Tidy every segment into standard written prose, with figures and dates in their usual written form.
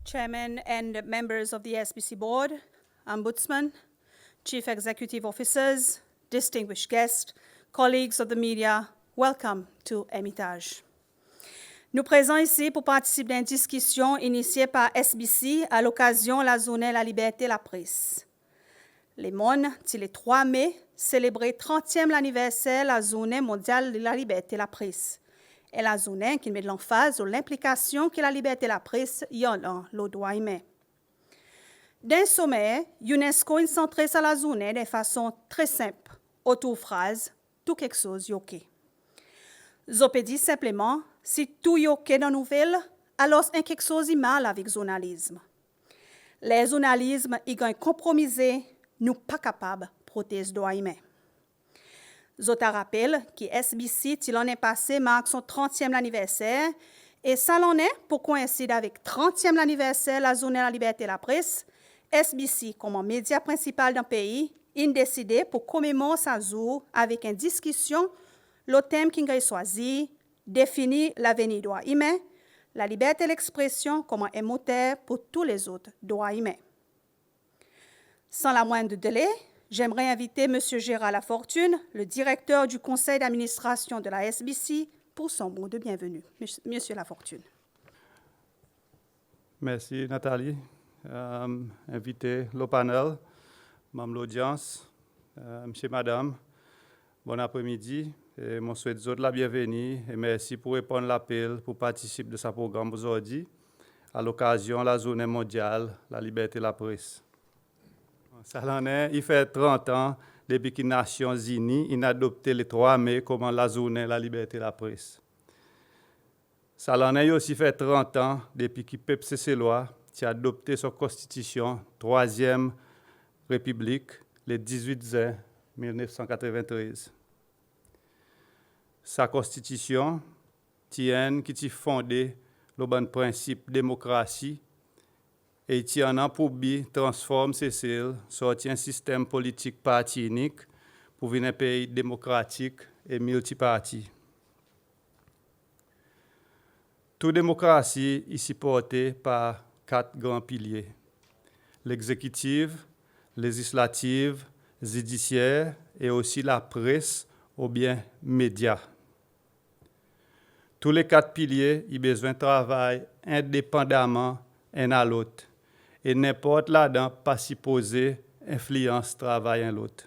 Chairman and members of the SBC Board, Ombudsman, Chief Executive Officers, distinguished guests, colleagues of the media, welcome to Hermitage. Nous présents ici pour participer à une discussion initiée par SBC à l'occasion de la journée de la liberté de la presse. Le monde, le 3 mai, célébrait le 30e anniversaire de la journée mondiale de la liberté de la presse. Et la journée qui met de l'emphase sur l'implication que la liberté de la presse y a dans le droit humain. Dans ce sommet, UNESCO est centré sur la journée de façon très simple, autour de phrase « tout quelque chose est OK ». Je peux dire simplement, si tout est OK dans la nouvelle, alors il y a quelque chose de mal avec le journalisme. Le journalisme est compromisé, nous ne sommes pas capables de protéger le droit humain. Je te rappelle que SBC, l'année passée, marque son 30e anniversaire, et ça l'en est pour coïncider avec le 30e anniversaire de la journée de la liberté de la presse. SBC, comme média principal d'un pays, a décidé pour commémorer ce jour avec une discussion, le thème qui a choisi, définir l'avenir du droit humain, la liberté de l'expression comme un moteur pour tous les autres droits humains. Sans la moindre délai, j'aimerais inviter M. Gérard Lafortune, le directeur du conseil d'administration de la SBC, pour son mot de bienvenue. Monsieur Lafortune. Merci Nathalie. Invité le panel, membre de l'audience, monsieur, madame, bon après-midi. Et je souhaite vous la bienvenue et merci pour répondre à l'appel pour participer de ce programme aujourd'hui à l'occasion de la journée mondiale de la liberté de la presse. Ça l'en est, il fait 30 ans depuis que les Nations Unies ont adopté le 3 mai comme la journée de la liberté de la presse. Ça l'en est aussi fait 30 ans depuis que le peuple cécélois a adopté sa constitution, 3e République, le 18 juin 1993. Sa constitution tient qui est fondée le bon principe démocratie et qui en a pour but transforme Cécile sortir un système politique parti unique pour venir un pays démocratique et multiparti. Toute démocratie est supportée par 4 grands piliers: l'exécutif, législative, judiciaire et aussi la presse ou bien médias. Tous les 4 piliers ont besoin de travail indépendamment un à l'autre. Et n'importe là-dedans pas supposé influence travail un l'autre.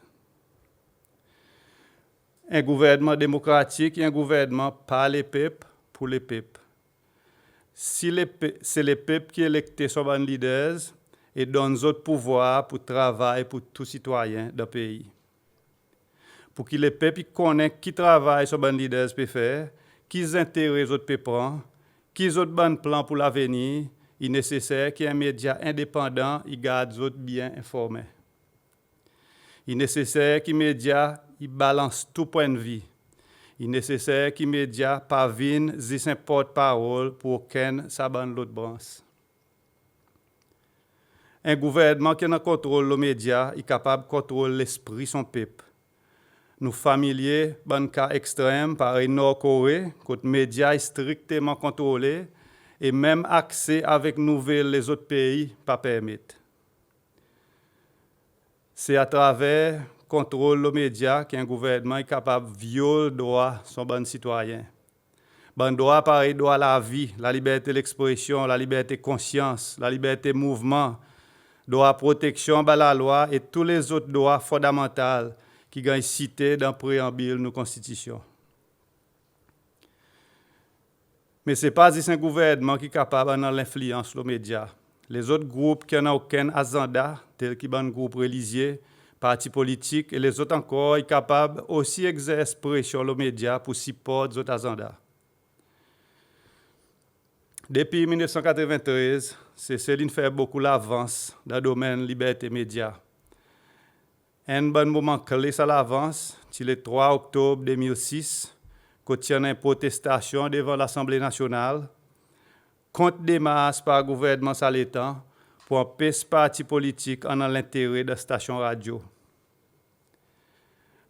Un gouvernement démocratique est un gouvernement par les peuples, pour les peuples. Si c'est les peuples qui électent son leaders et donnent autres pouvoirs pour travailler pour tout citoyen d'un pays. Pour que les peuples connaissent qui travaille sur les leaders peut faire, qui intérêts les autres peuvent prendre, qui autres bons plans pour l'avenir, il est nécessaire qu'il y ait un média indépendant qui garde les autres bien informés. Il est nécessaire que les médias balancent tout point de vue. Il est nécessaire que les médias parviennent à porte-parole pour aucun saban l'autre branche. Un gouvernement qui a contrôle les médias est capable de contrôler l'esprit de son peuple. Nous familiers, dans cas extrême, par le Nord-Corée, où les médias sont strictement contrôlés et même accès avec nouvelles les autres pays pas permettent. C'est à travers le contrôle des médias qu'un gouvernement est capable de violer le droit de son bon citoyen. Bon droit pareil droit à la vie, la liberté de l'expression, la liberté de conscience, la liberté de mouvement, droit à protection par la loi et tous les autres droits fondamentaux qui sont cités dans le préambule de nos constitutions. Mais ce n'est pas un gouvernement qui est capable d'avoir l'influence sur les médias. Les autres groupes qui n'ont aucun agenda, tels que les groupes religieux, partis politiques, et les autres encore, sont capables aussi d'exercer pression sur les médias pour supporter les autres agendas. Depuis 1993, Céline fait beaucoup d'avance dans le domaine de la liberté des médias. Un bon moment clé sur l'avance, c'est le 3 octobre 2006, quand il y a une protestation devant l'Assemblée nationale contre des masses par le gouvernement salétan pour empêcher les partis politiques en l'intérêt de la station radio.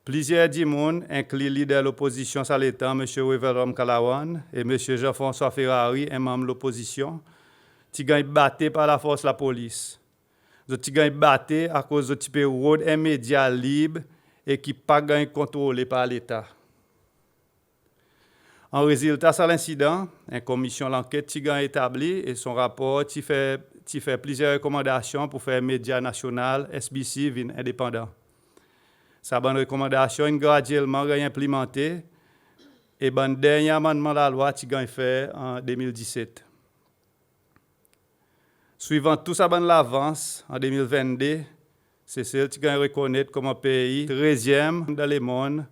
Plusieurs d'entre incluant le leader de l'opposition salétan, M. Weverom Kalawan, et M. Jean-François Ferrari, un membre de l'opposition, ti gagne batté par la force la police. Ti gagne batté à cause de ti pe road un média libre et qui pas gagne contrôlé par l'État. En résultat de l'incident, une commission d'enquête ti gagne établi et son rapport ti fait plusieurs recommandations pour faire média national SBC vin indépendant. Sa bonne recommandation graduellement gagne implémentée et bon dernier amendement de la loi ti gagne fait en 2017. Suivant tout ça bonne l'avance en 2022, c'est celle qui gagne reconnaître comme un pays 13e dans le monde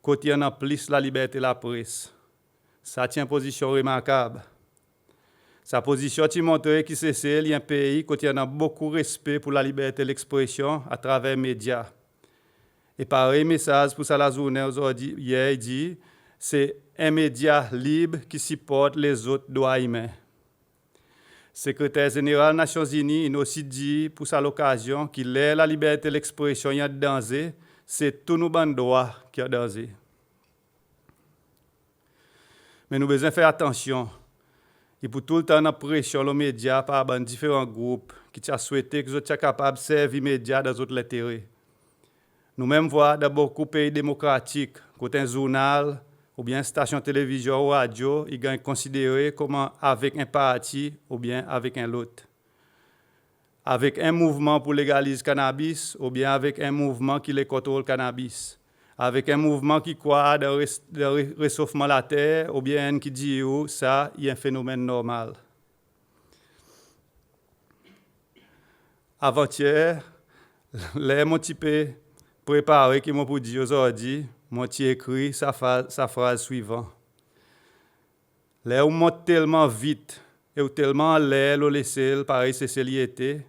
côté en plus la liberté de la presse. Ça tient position remarquable. Sa position qui montre que c'est un pays qui a beaucoup de respect pour la liberté de l'expression à travers les médias. Et pareil message pour ça la journée aujourd'hui, hier, il dit, c'est un média libre qui supporte les autres droits humains. Secrétaire général des Nations Unies il a aussi dit pour ça l'occasion qu'il est la liberté de l'expression y a danger, c'est tous nos droits qui ont danger. Mais nous devons faire attention. Et pour tout le temps, nous pression les médias par différents groupes qui ont souhaité que nous soient capables de servir les médias dans d'autres intérêts. Nous-mêmes voyons dans beaucoup de pays démocratiques, quand un journal ou bien une station de télévision ou radio, ils sont considérés comme avec un parti ou bien avec un autre. Avec un mouvement pour légaliser le cannabis ou bien avec un mouvement qui contrôle le cannabis. Avec un mouvement qui croit dans le réchauffement de la terre, ou bien qui dit que ça y est un phénomène normal. Avant-hier, les mon type préparé qui m'ont pour dire aujourd'hui, mon écrit sa phrase suivante. Les on monte tellement vite et tellement en l'air, le laisser pareil c'est céliété,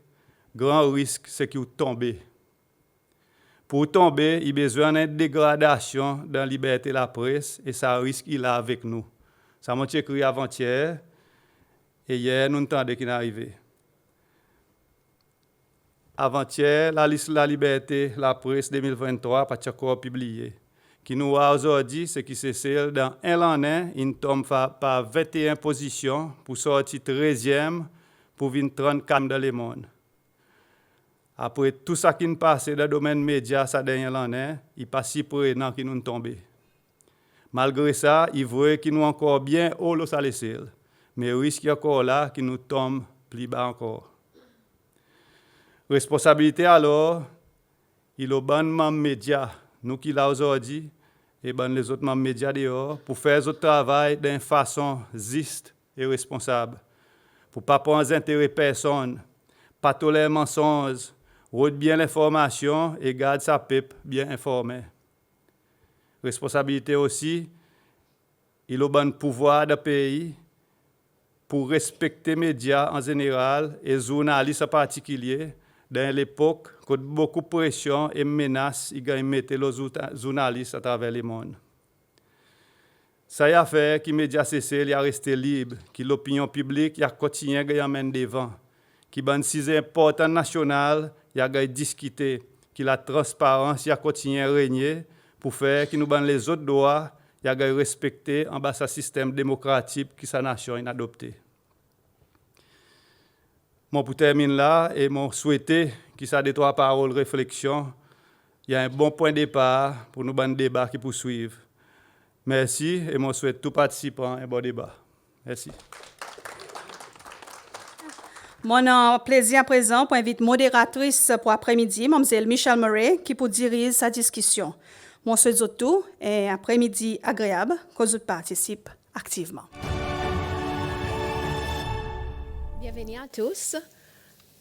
grand risque c'est qu'il tombe. Pour tomber, il a besoin d'une dégradation dans la liberté de la presse et ça risque il a avec nous. Ça m'a écrit avant-hier et hier nous entendons qu'il est arrivé. Avant-hier, la liste de la liberté de la presse 2023 pas encore publiée. Qui nous a aujourd'hui, c'est qui c'est celle dans un an, il tombe par 21 positions pour sortir 13e pour venir 34 dans le monde. Après tout ça qui nous passe dans le domaine média cette dernière année, il pas si près qui nous tombé. Malgré ça, il voit qu'il nous encore bien haut le salissel, mais le risque est encore là qui nous tombe plus bas encore. Responsabilité alors, il est bon membres médias, nous qui là aujourd'hui, et ben les autres membres médias dehors, pour faire ce travail d'une façon juste et responsable, pour ne pas prendre intérêt personne, pas tolérer mensonges, rôde bien l'information et garde sa peuple bien informé. Responsabilité aussi, il a bon pouvoir de pays pour respecter les médias en général et les journalistes en particulier dans l'époque où beaucoup de pression et menaces ils mettent les journalistes à travers le monde. Ça y a fait que les médias cessent de rester libres, que l'opinion publique a continué à gagner devant, que les sujets importants nationaux a discuté, que la transparence a continué à régner pour faire que nous les autres droits a respecté en bas ce système démocratique que sa nation a adopté. Moi, pour terminer là, et mon souhaiter que ça des trois paroles réflexion, il y a un bon point de départ pour nous ban débat qui poursuivent. Merci et mon souhaite tout participant un bon débat. Merci. Mon plaisir à présent pour inviter modératrice pour après-midi, Mme Michelle Murray, qui pour diriger sa discussion. Mon souhaite tout et après-midi agréable que vous participez activement. Bienvenue à tous.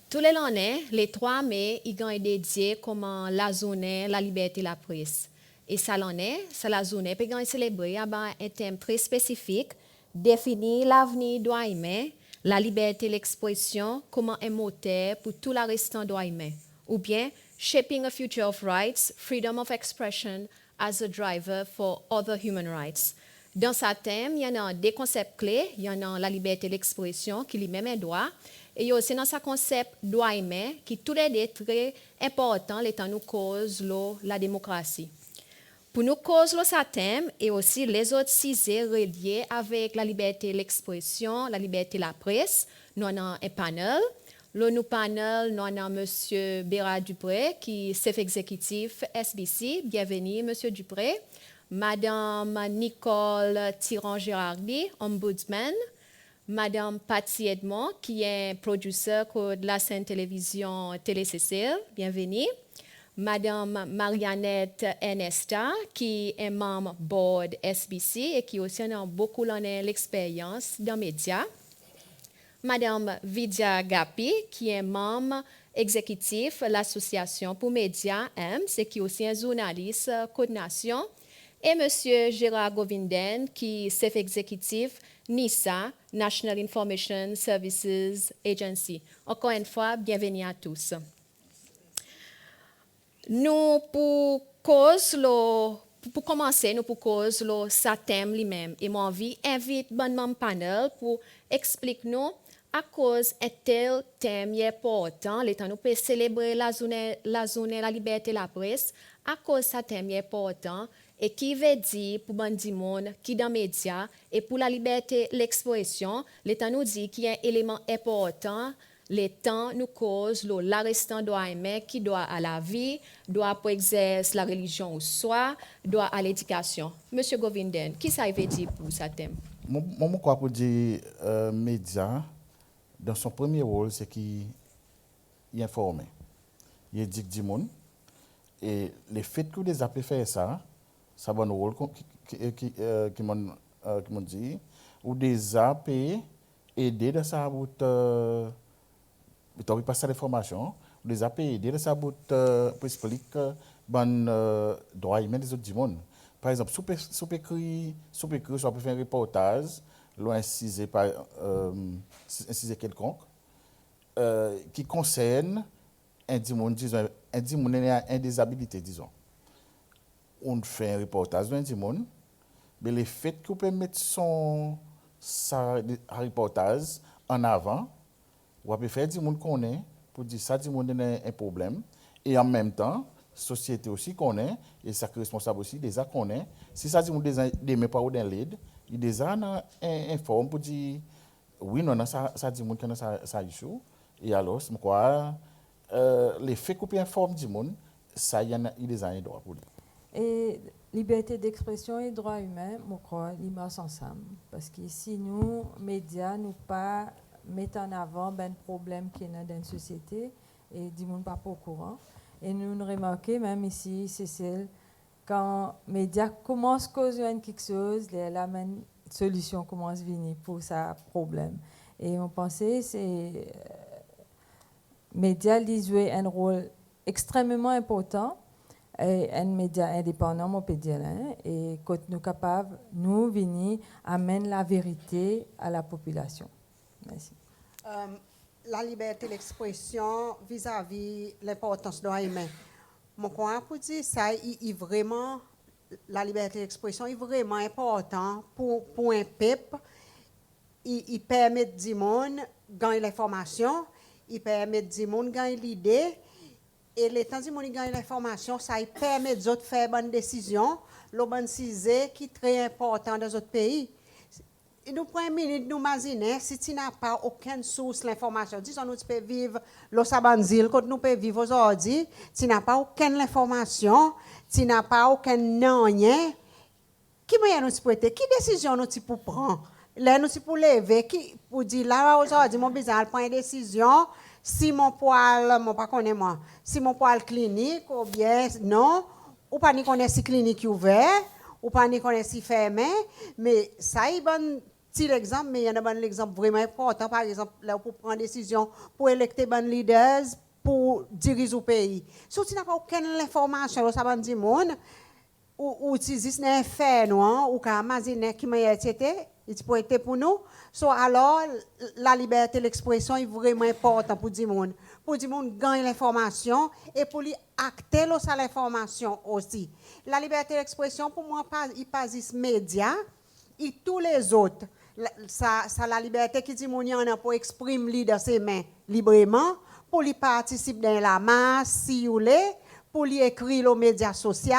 Tous les années, les 3 mai, ils sont dédiés comme la journée la liberté de la presse. Et ça l'année, c'est la journée qui est célébrée avec un thème très spécifique, définir l'avenir droit humain, la liberté de l'expression comme un moteur pour tout le restant droit humain, ou bien shaping a future of rights, freedom of expression as a driver for other human rights. Dans ce thème, il y en a des concepts clés. Il y en a la liberté de l'expression, qui lui-même est droit. Et il y a aussi dans ce concept droit humain, qui tous les deux très important, l'étant nous cause la démocratie. Pour nous cause le thème et aussi les autres sujets reliés avec la liberté de l'expression, la liberté de la presse, nous avons un panel. Le panel, nous avons M. Béra Dupré, qui est chef exécutif SBC. Bienvenue, M. Dupré. Madame Nicole Tiran-Gérardi, ombudsman. Madame Patsy Edmond, qui est producteur de la scène télévision Télé-Cécile. Bienvenue. Madame Mariannette Ernesta, qui est membre board SBC et qui aussi a beaucoup l'expérience dans les médias. Madame Vidya Gapi, qui est membre exécutif de l'Association pour médias EMS et qui est aussi un journaliste coordination. Et Monsieur Gérard Govinden, qui est chef exécutif NISA, National Information Services Agency. Encore une fois, bienvenue à tous. Nous, pour commencer, nous pour cause le thème lui-même. Et mon envie invite mon panel pour expliquer nous à cause un tel thème important, l'état nous peut célébrer la journée la liberté de la presse, à cause de ce thème important, et qui veut dire pour les monde qui dans les médias, et pour la liberté de l'expression, l'état nous dit qu'il y a un élément important. Les temps nous causent l'arrestant doit aimer, qui doit à la vie, doit pour exercer la religion ou soi, doit à l'éducation. Monsieur Govinden, qui ça veut dire pour ce thème? Moi, je crois pour dire média, dans son premier rôle, c'est qu'il informe. Il éduque du monde. Et le fait que les appels faire ça, c'est un bon rôle qui m'ont dit, ou des appels aider dans sa route. Tu as passé l'information, les appels aider dans sa route pour expliquer les droits humains des autres du monde. Par exemple, si on peut faire un reportage, loin incisé quelconque, qui concerne un disabilité, disons. On fait un reportage d'un monde, mais le fait qu'on peut mettre son reportage en avant, on peut faire du monde qu'on est, pour dire ça, du monde a un problème, et en même temps, la société aussi qu'on est, et ça responsable aussi des actes qu'on est. Si ça, du monde des mêmes pas ou d'un lead, il déjà un forme pour dire oui, non, ça dit monde qui a ça issue. Et alors, je crois, les faits qu'on peut informer du monde, ça, il y a un droit pour lui. Et liberté d'expression et droits humains, je crois, ils marchent ensemble. Parce que si nous, médias, nous pas mettre en avant ben problème qui est dans une société et du monde pas au courant. Et nous remarquons même ici, Cécile, quand les médias commencent à causer quelque chose, la même solution commence à venir pour ce problème. Et on pensait que les médias jouent un rôle extrêmement important, et un média indépendant, on peut dire, et quand nous sommes capables, nous venir amener la vérité à la population. Merci. La liberté d'expression vis-à-vis l'importance de droits humains. Mon point pour dire ça, vraiment, la liberté d'expression est vraiment important pour un peuple. Il permet du monde de gagner l'information, il permet du monde de gagner l'idée, et le temps du monde de gagner l'information, ça permet aux autres de faire bonnes décisions, le bon sujet qui est très important dans d'autres pays. Nous prenons une minute, nous imaginons, si tu n'as pas aucune source d'information, disons nous peux vivre le Sabanzil, quand nous pouvons vivre aujourd'hui, tu n'as pas aucune information, tu n'as pas aucun rien, qui moyen nous peux qui décision nous peux prendre? Là, nous pour lever, pour dire là aujourd'hui, mon besoin prend une décision, si mon poil, pas connais moi, si mon poil clinique ou bien non, ou pas ni connaît si clinique ouvert, ou pas ni connaît si fermé, mais ça est bon. Petit exemple, mais il y a un exemple vraiment important, par exemple, là, pour prendre une décision, pour électer des leaders, pour diriger le pays. Si tu n'as pas aucune information, ça va dire monde, ou tu dis un fait, non, ou qu'à imaginer qui m'a été, il peut être pour nous. Alors, la liberté d'expression est vraiment importante pour dire monde. Pour dire monde gagne l'information et pour lui acter l'information aussi. La liberté d'expression, pour moi, il passe des médias et tous les autres. La liberté qui dit mon y en a pour exprimer dans ses mains librement, pour lui participer dans la masse, si vous voulez, pour lui écrire aux médias sociaux,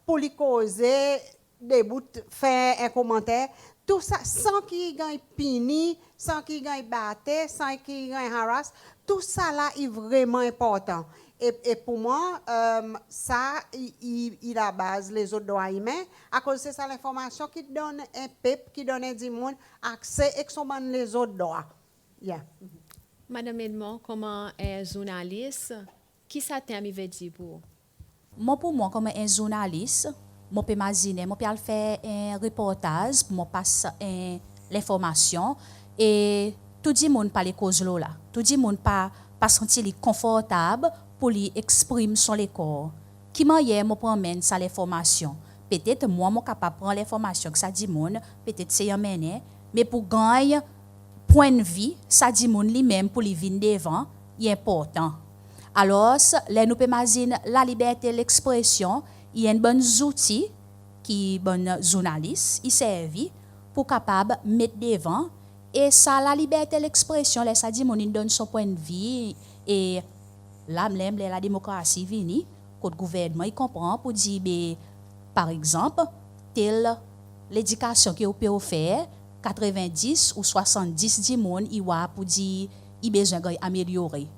pour lui causer des bouts, faire un commentaire. Tout ça sans qu'il gagne pini, sans qu'il gagne batté, sans qu'il gagne harass. Tout ça là est vraiment important. Et pour moi, ça, il a base les autres droits humains. À cause de ça, l'information qui donne un peuple, qui donne du monde accès et qui sont les autres droits. Yeah. Madame Edmond, comment est journaliste? Qui ça t'aime veut dire pour? Moi, pour moi, comme un journaliste, je peux imaginer, je peux faire un reportage, pour passer l'information et tout le monde parle cause là. Tout le monde pas sentir confortable pour lui exprimer son corps. Qui m'a hier me promène ça l'information. Peut-être moi je capable prendre l'information que ça dit monde, peut-être c'est un mené, mais pour gagner point de vue, ça dit monde lui-même pour lui venir devant, est important. Alors, là nous peut imaginer la liberté de l'expression, il y a un bon outil qui bon journaliste, il servi pour capable mettre devant et ça la liberté de l'expression, là ça dit monde donne son point de vue et là la démocratie vini, le gouvernement il comprend pour dire ben, par exemple telle l'éducation que vous pouvez faire 90 ou 70 du monde il va pour dire il besoin d'améliorer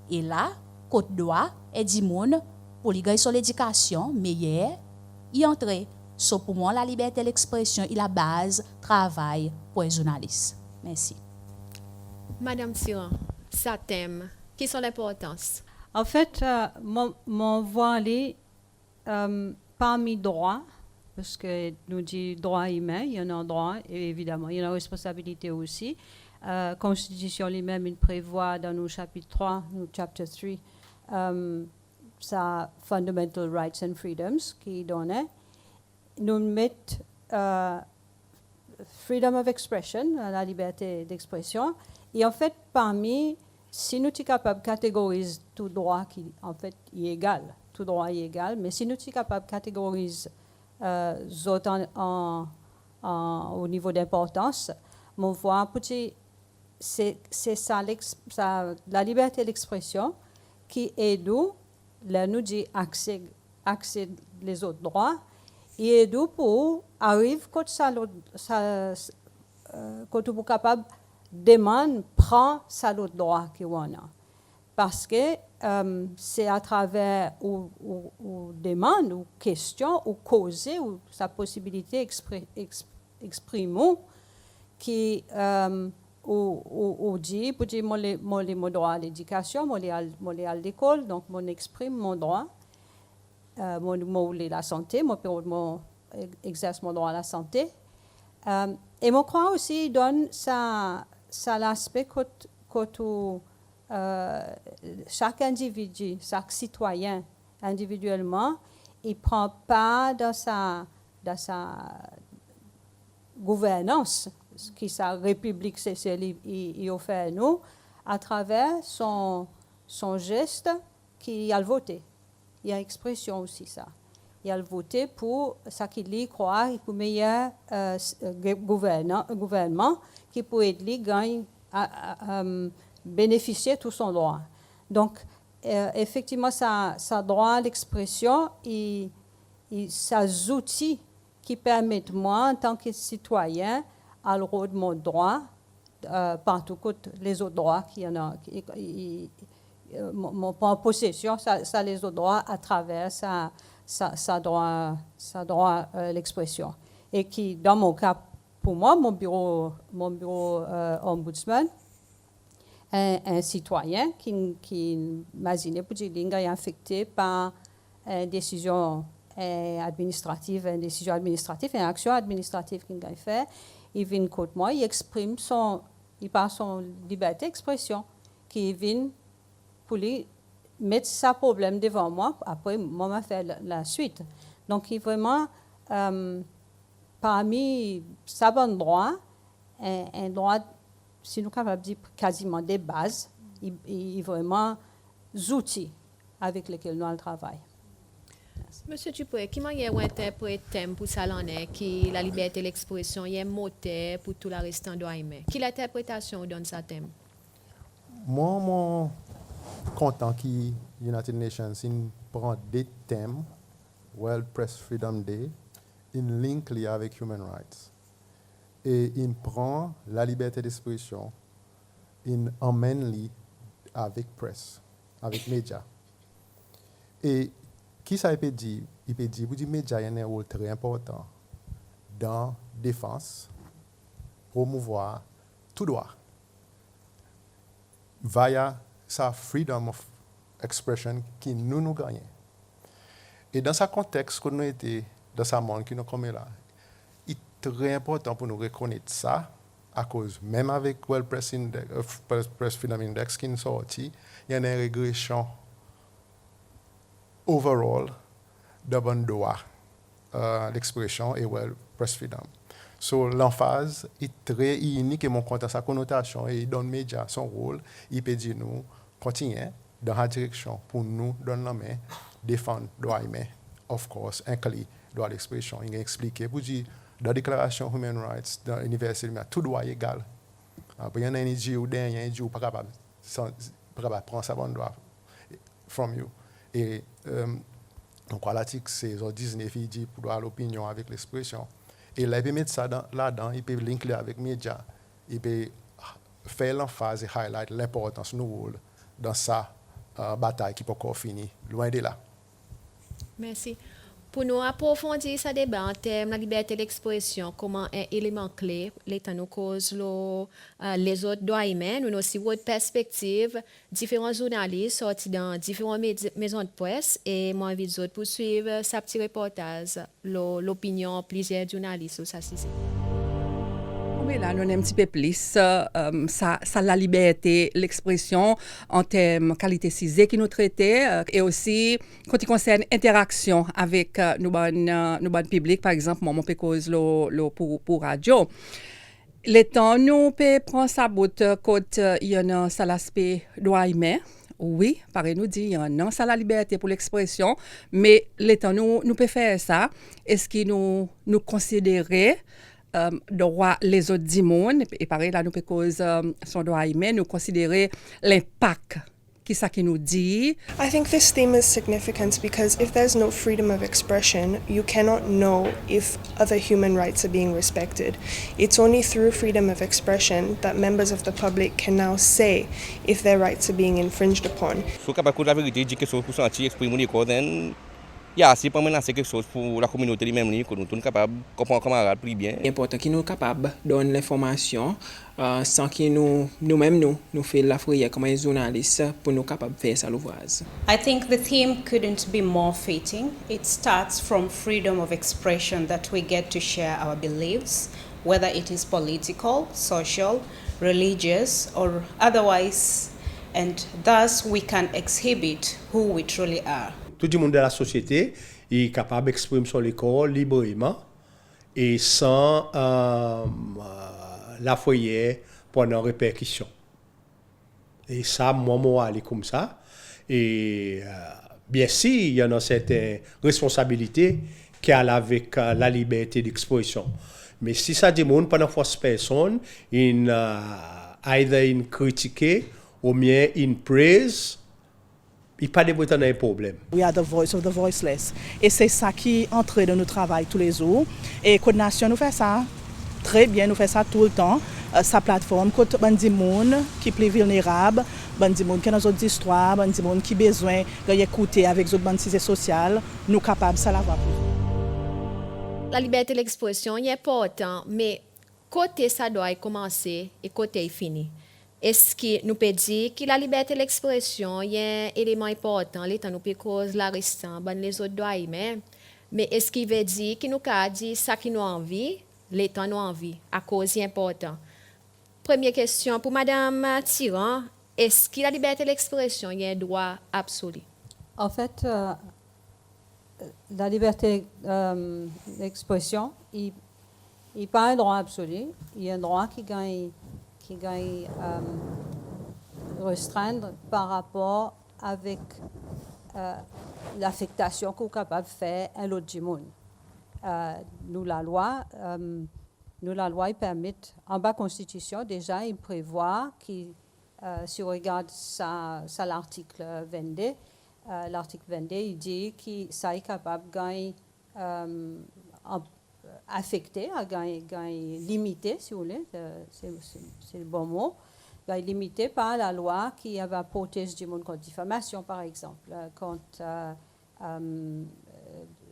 et là côté droit et du monde pour les gars sur l'éducation meilleure y entrer. So pour moi la liberté de l'expression est la base travail pour un journaliste. Merci. Madame Siran, ça t'aime. Quelles sont les importances? En fait, mon voix aller parmi droits, parce que nous dit droit humain, il y en a un droit, et évidemment, il y a une responsabilité aussi. Constitution lui-même, il prévoit dans nos chapitre 3, nous chapter 3, sa fundamental rights and freedoms qui donnait. Nous mettons freedom of expression, la liberté d'expression. Et en fait, parmi, si nous sommes capables de catégoriser tout droit qui, en fait, est égal, tout droit est égal, mais si nous sommes capables de catégoriser au niveau d'importance, mon voix, c'est ça, la liberté d'expression qui aide nous, là nous dit accès les autres droits, et aide nous pour arriver quand quand vous êtes capable demande, prend ça l'autre droit qu'on a. Parce que c'est à travers ou demande, ou question, ou causer, ou sa possibilité d'exprimer qui ou dit, pour dire, mon droit à l'éducation, mon à l'école, donc mon exprime mon droit, mon la santé, mon exerce mon droit à la santé. Et mon croix aussi donne ça l'aspect que chaque individu, chaque citoyen individuellement, il prend part dans sa gouvernance, qui sa république il offre à nous, à travers son geste qu'il a voté. Il y a expression aussi ça. Il a voté pour ça qu'il y croit, pour meilleur gouvernement qui peut aider gagner bénéficier de tout son droit. Donc, effectivement, ça droit à l'expression et ces outils qui permettent moi, en tant que citoyen, à le de mon droit, partout les autres droits qui en a, mon possession, ça les autres droits à travers ça droit l'expression. Et qui, dans mon cas, pour moi, mon bureau ombudsman, un citoyen qui imagine pour dire est affecté par une décision administrative, une action administrative qu'il a fait, il vient contre moi, il exprime il parle son liberté d'expression, qui vient pour lui mettre sa problème devant moi, après moi m'a fait la suite. Donc il vraiment parmi sa bonne droit, un droit si nous sommes capables de dire quasiment des bases, il y a vraiment des outils avec lesquels nous travaillons. Monsieur Dupré, qui m'a interprété pour ça qui la liberté de l'expression est moteur pour tout le restant de l'AIME? Quelle interprétation donne ça thème? Moi, content que United Nations prend des thèmes, World Press Freedom Day, il link lié avec Human Rights. Et il prend la liberté d'expression, il emmène li avec presse, avec médias. Et qui ça peut dire? Il peut dire, vous dites, médias ont un rôle très important dans la défense, promouvoir tout droit via sa freedom of expression qui nous gagnons. Et dans ce contexte que nous étions, dans ce monde qui nous comme là, il est très important pour nous reconnaître ça, à cause, même avec World Press, Press Freedom Index qui est sorti, il y a une régression overall de bon droit, l'expression et World Press Freedom. So, l'emphase est très unique et mon compte à sa connotation et il donne aux médias son rôle. Il peut dire nous continuer dans la direction pour nous donner la main, défendre le droit humain, of course, inclure le droit d'expression. Il a expliqué, pour dire, dans la déclaration Human Rights, dans l'université, tout droit est égal. Il y en a un jour, il y a un jour, pas capable de prendre sa bonne droit from you. Et donc, l'article 19, il dit pour avoir l'opinion avec l'expression. Et là, il peut mettre ça là-dedans, il peut linker avec les médias, il peut faire l'emphase et highlight l'importance de nos rôles dans sa bataille qui n'est pas encore finie, loin de là. Merci. Pour nous approfondir ce débat en termes de la liberté d'expression, comme un élément clé, l'État nous cause les autres droits humains, nous aussi votre perspective, différents journalistes sortis dans différentes maisons de presse, et moi invite les autres pour suivre ce petit reportage, l'opinion de plusieurs journalistes sur ça. Oui, là, nous avons un petit peu plus ça la liberté, l'expression en termes de qualité cisée qui nous traitait et aussi quand il concerne l'interaction avec nos bonnes publics, par exemple, moi, je peux causer pour radio. Les temps, nous pouvons prendre sa bout quand il y a l'aspect droit humain. Oui, pareil, nous dit, non, ça la liberté pour l'expression, mais les temps, nous pouvons faire ça. Est-ce que nous considérer droit les autres du monde, et pareil, là, nous pouvons cause son droit humain, nous considérer l'impact qui ça qui nous dit. I think this theme is significant because if there's no freedom of expression, you cannot know if other human rights are being respected. It's only through freedom of expression that members of the public can now say if their rights are being infringed upon. So, capable de la vérité, dire quelque chose pour sentir, exprimer quoi, then c'est pas menacer quelque chose pour la communauté lui-même, que nous sommes capables de comprendre camarade plus bien. C'est important que nous soyons capables de donner l'information sans que nous-mêmes nous fassions la fouille comme un journaliste pour nous capables de faire ça l'ouvrage. I think the theme couldn't be more fitting. It starts from freedom of expression that we get to share our beliefs, whether it is political, social, religious, or otherwise, and thus we can exhibit who we truly are. Tout le monde de la société est capable d'exprimer son corps librement et sans la foyer pendant répercussion. Et ça, moi, aller comme ça. Et bien sûr, il y a une certaine responsabilité qui a avec la liberté d'expression. Mais si ça demande pendant force personne, either une critique ou bien une praise, il n'y a pas de problème. We are the voice of the voiceless. Et c'est ça qui entre dans notre travail tous les jours. Et Code Nation nous fait ça très bien, nous fait ça tout le temps. Sa plateforme, Code Bandi Moun, qui est plus vulnérable, Bandi Moun qui a nos autres histoires, Bandi Moun qui a besoin d'écouter avec les autres bandes sociales, nous sommes capables de l'avoir. La liberté de l'expression est importante, mais côté ça doit commencer et côté fini. Est-ce que nous pouvons dire que la liberté de l'expression est un élément important, l'État nous peut cause la restante, les autres droits humains, mais est-ce qu'il veut dire que nous pouvons dire ça qui nous envie, l'État nous envie, à cause est important? Première question pour Madame Tiran, est-ce que la liberté de l'expression est un droit absolu? En fait, la liberté d'expression n'est pas un droit absolu, il y a un droit qui gagne restreindre par rapport avec l'affectation qu'on est capable de faire à l'autre du monde. Nous, la loi, il permet, en bas Constitution, déjà, il prévoit, si on regarde ça l'article 22, l'article 22, il dit que ça est capable de gagner, affecter, à gagner limité, si vous voulez, c'est le bon mot, gagner limité par la loi qui va protéger du monde contre diffamation, par exemple, contre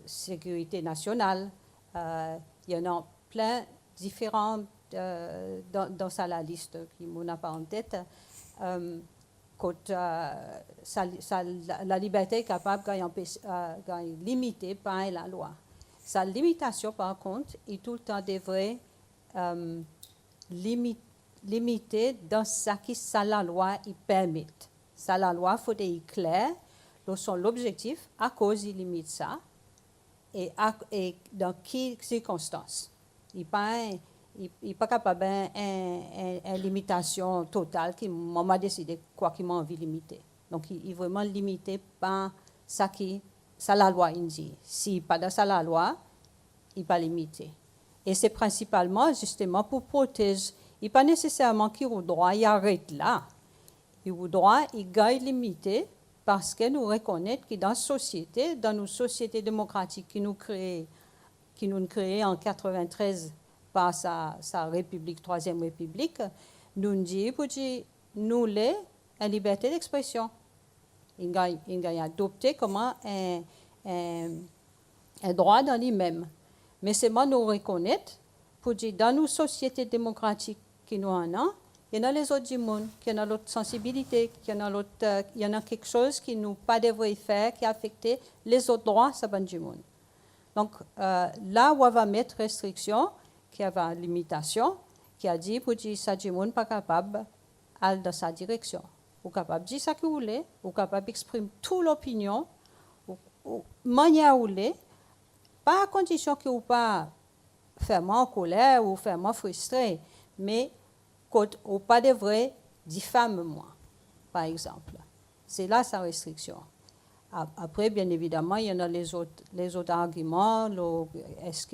sécurité nationale. Il y en a plein différents dans la liste qui m'en a pas en tête. La liberté est capable de limiter par la loi. Sa limitation, par contre, est tout le temps devrait limiter dans ce que la loi permet. Ça, la loi, il faut être clair. L'objectif, à cause il limite ça, et dans quelles circonstances. Il n'est pas capable d'une limitation totale qui m'a décidé quoi qu'il m'a envie de limiter. Donc, il est vraiment limité par ça la loi dit. Si pas dans ça la loi, il n'est pas limité. Et c'est principalement justement pour protéger. Il n'est pas nécessairement qu'il a droit, il arrête là. Il a droit, il gagne limité parce que nous reconnaissons que dans nos sociétés démocratiques qui nous créent en 93 par sa République, Troisième République, nous disons que nous avons une liberté d'expression. Il a adopté comme un droit dans lui-même. Mais c'est moi nous reconnaître pour dire dans nos sociétés démocratiques qui nous en ont, il y en a les autres du monde, qui ont l'autre sensibilité, il y en a quelque chose qui nous pas devrait faire, qui affecte les autres droits, ça va du monde. Donc là où on va mettre restriction, qui a une limitation, qui a dit pour dire ça du monde pas capable d'aller dans sa direction. Ou capable de dire ça que vous voulez, ou capable d'exprimer toute l'opinion, ou manière où vous voulez, pas à condition que vous pas faire moi en colère ou faire moi frustré, mais ou pas de vrai diffame-moi, par exemple. C'est là sa restriction. Après, bien évidemment, il y en a les autres arguments. Est-ce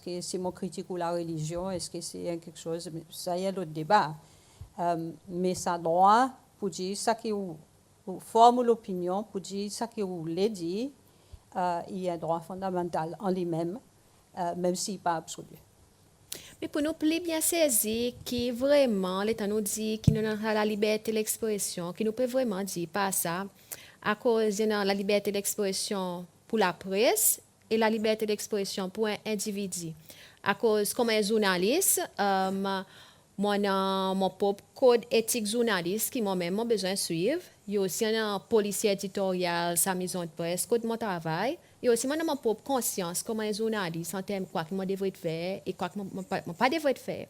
que c'est mon critique ou la religion? Est-ce que c'est quelque chose? Ça y est, l'autre débat. Mais ça droit pour dire ça qui vous forme l'opinion, pour dire ça qui vous voulez dire, il y a un droit fondamental en lui-même, même s'il n'est pas absolu. Mais pour nous bien saisir qui vraiment, l'État nous dit qu'il nous a la liberté d'expression, qui nous peut vraiment dire pas ça, à cause de la liberté d'expression pour la presse et la liberté d'expression pour un individu. À cause, comme un journaliste, moi, dans mon propre code éthique journaliste qui moi-même besoin de suivre, il y a aussi un policier éditorial, sa maison de presse, code mon travail. Et aussi, moi, dans mon propre conscience, comme un journaliste, en termes de quoi que moi devrais faire et quoi que moi pas devrais faire.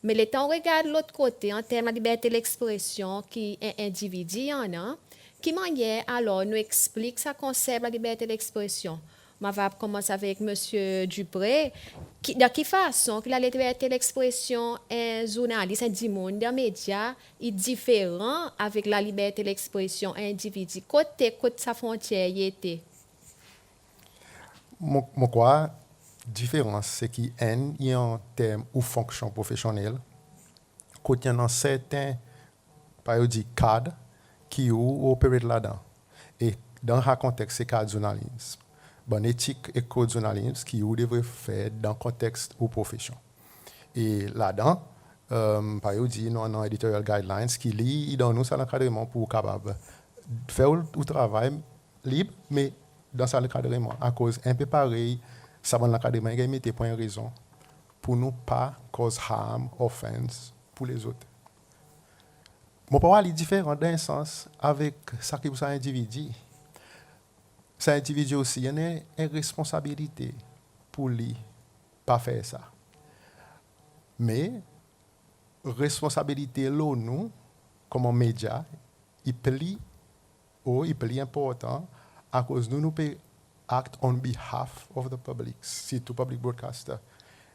Mais le temps, on regarde l'autre côté, en termes de liberté d'expression, qui est individu en a, qui manière alors nous explique ça concept la liberté d'expression. Je vais commencer avec M. Dupré. De quelle façon que la liberté d'expression un journaliste, un monde, un média, est différent avec la liberté d'expression individu? Côté sa frontière y était? Mon quoi, différence, c'est qu'il y a un terme ou fonction professionnelle, côté dans certains, par exemple, cadres qui opèrent là-dedans. Et dans le contexte, c'est cadre journalisme. Bon, éthique et code journalisme qui devrait faire dans le contexte ou profession. Et là-dedans, par exemple, nous avons editorial guidelines qui lit dans nous l'encadrement pour capable faire le travail libre, mais dans ça l'encadrement, à cause un peu pareil, ça va l'encadrement, il y a pour une raison, pour ne pas cause harm, offense pour les autres. Mon parole est différent d'un sens avec ça qui est un individu. Cet individu aussi, il y a une responsabilité pour lui pas faire ça. Mais responsabilité là nous comme média, il plie important à cause nous pouvons act on behalf of the public, c'est tout public broadcaster.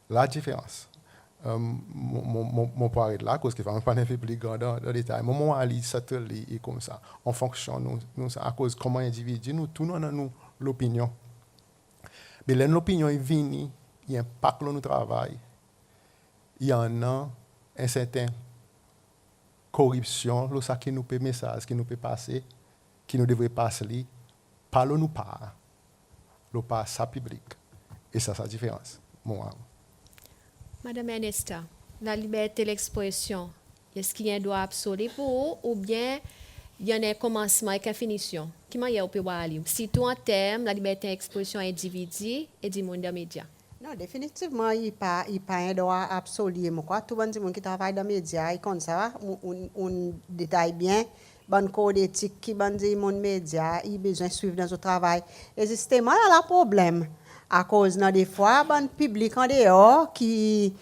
La différence. Mon parler là, parce que je ne vais pas plus grand dans le détail. Mon ali satellite et comme ça. En fonction, nous à cause comment individu, nous tout nous avons l'opinion. Mais l'opinion est venue, il y a un impact dans notre travail. Il y en a un certain corruption, ça qui nous peut message, qui nous peut passer, qui nous devrait passer parlons-nous pas. Le pas ça public. Et ça, c'est la différence. Moi. Madame Ernesta, la liberté d'expression, est-ce qu'il y a un droit absolu pour vous ou bien il y a un commencement et une finition? Qui m'a dit si tout en termes, la liberté d'expression individu et du monde des médias? Non, définitivement, il n'y a pas un droit absolu. Tout le monde qui travaille dans les médias, il comme ça, on détaille bien. Bon code éthique qui dit mon média, il a besoin de suivre dans son travail. Et justement, là, le problème. À cause des fois, bon public en dehors qui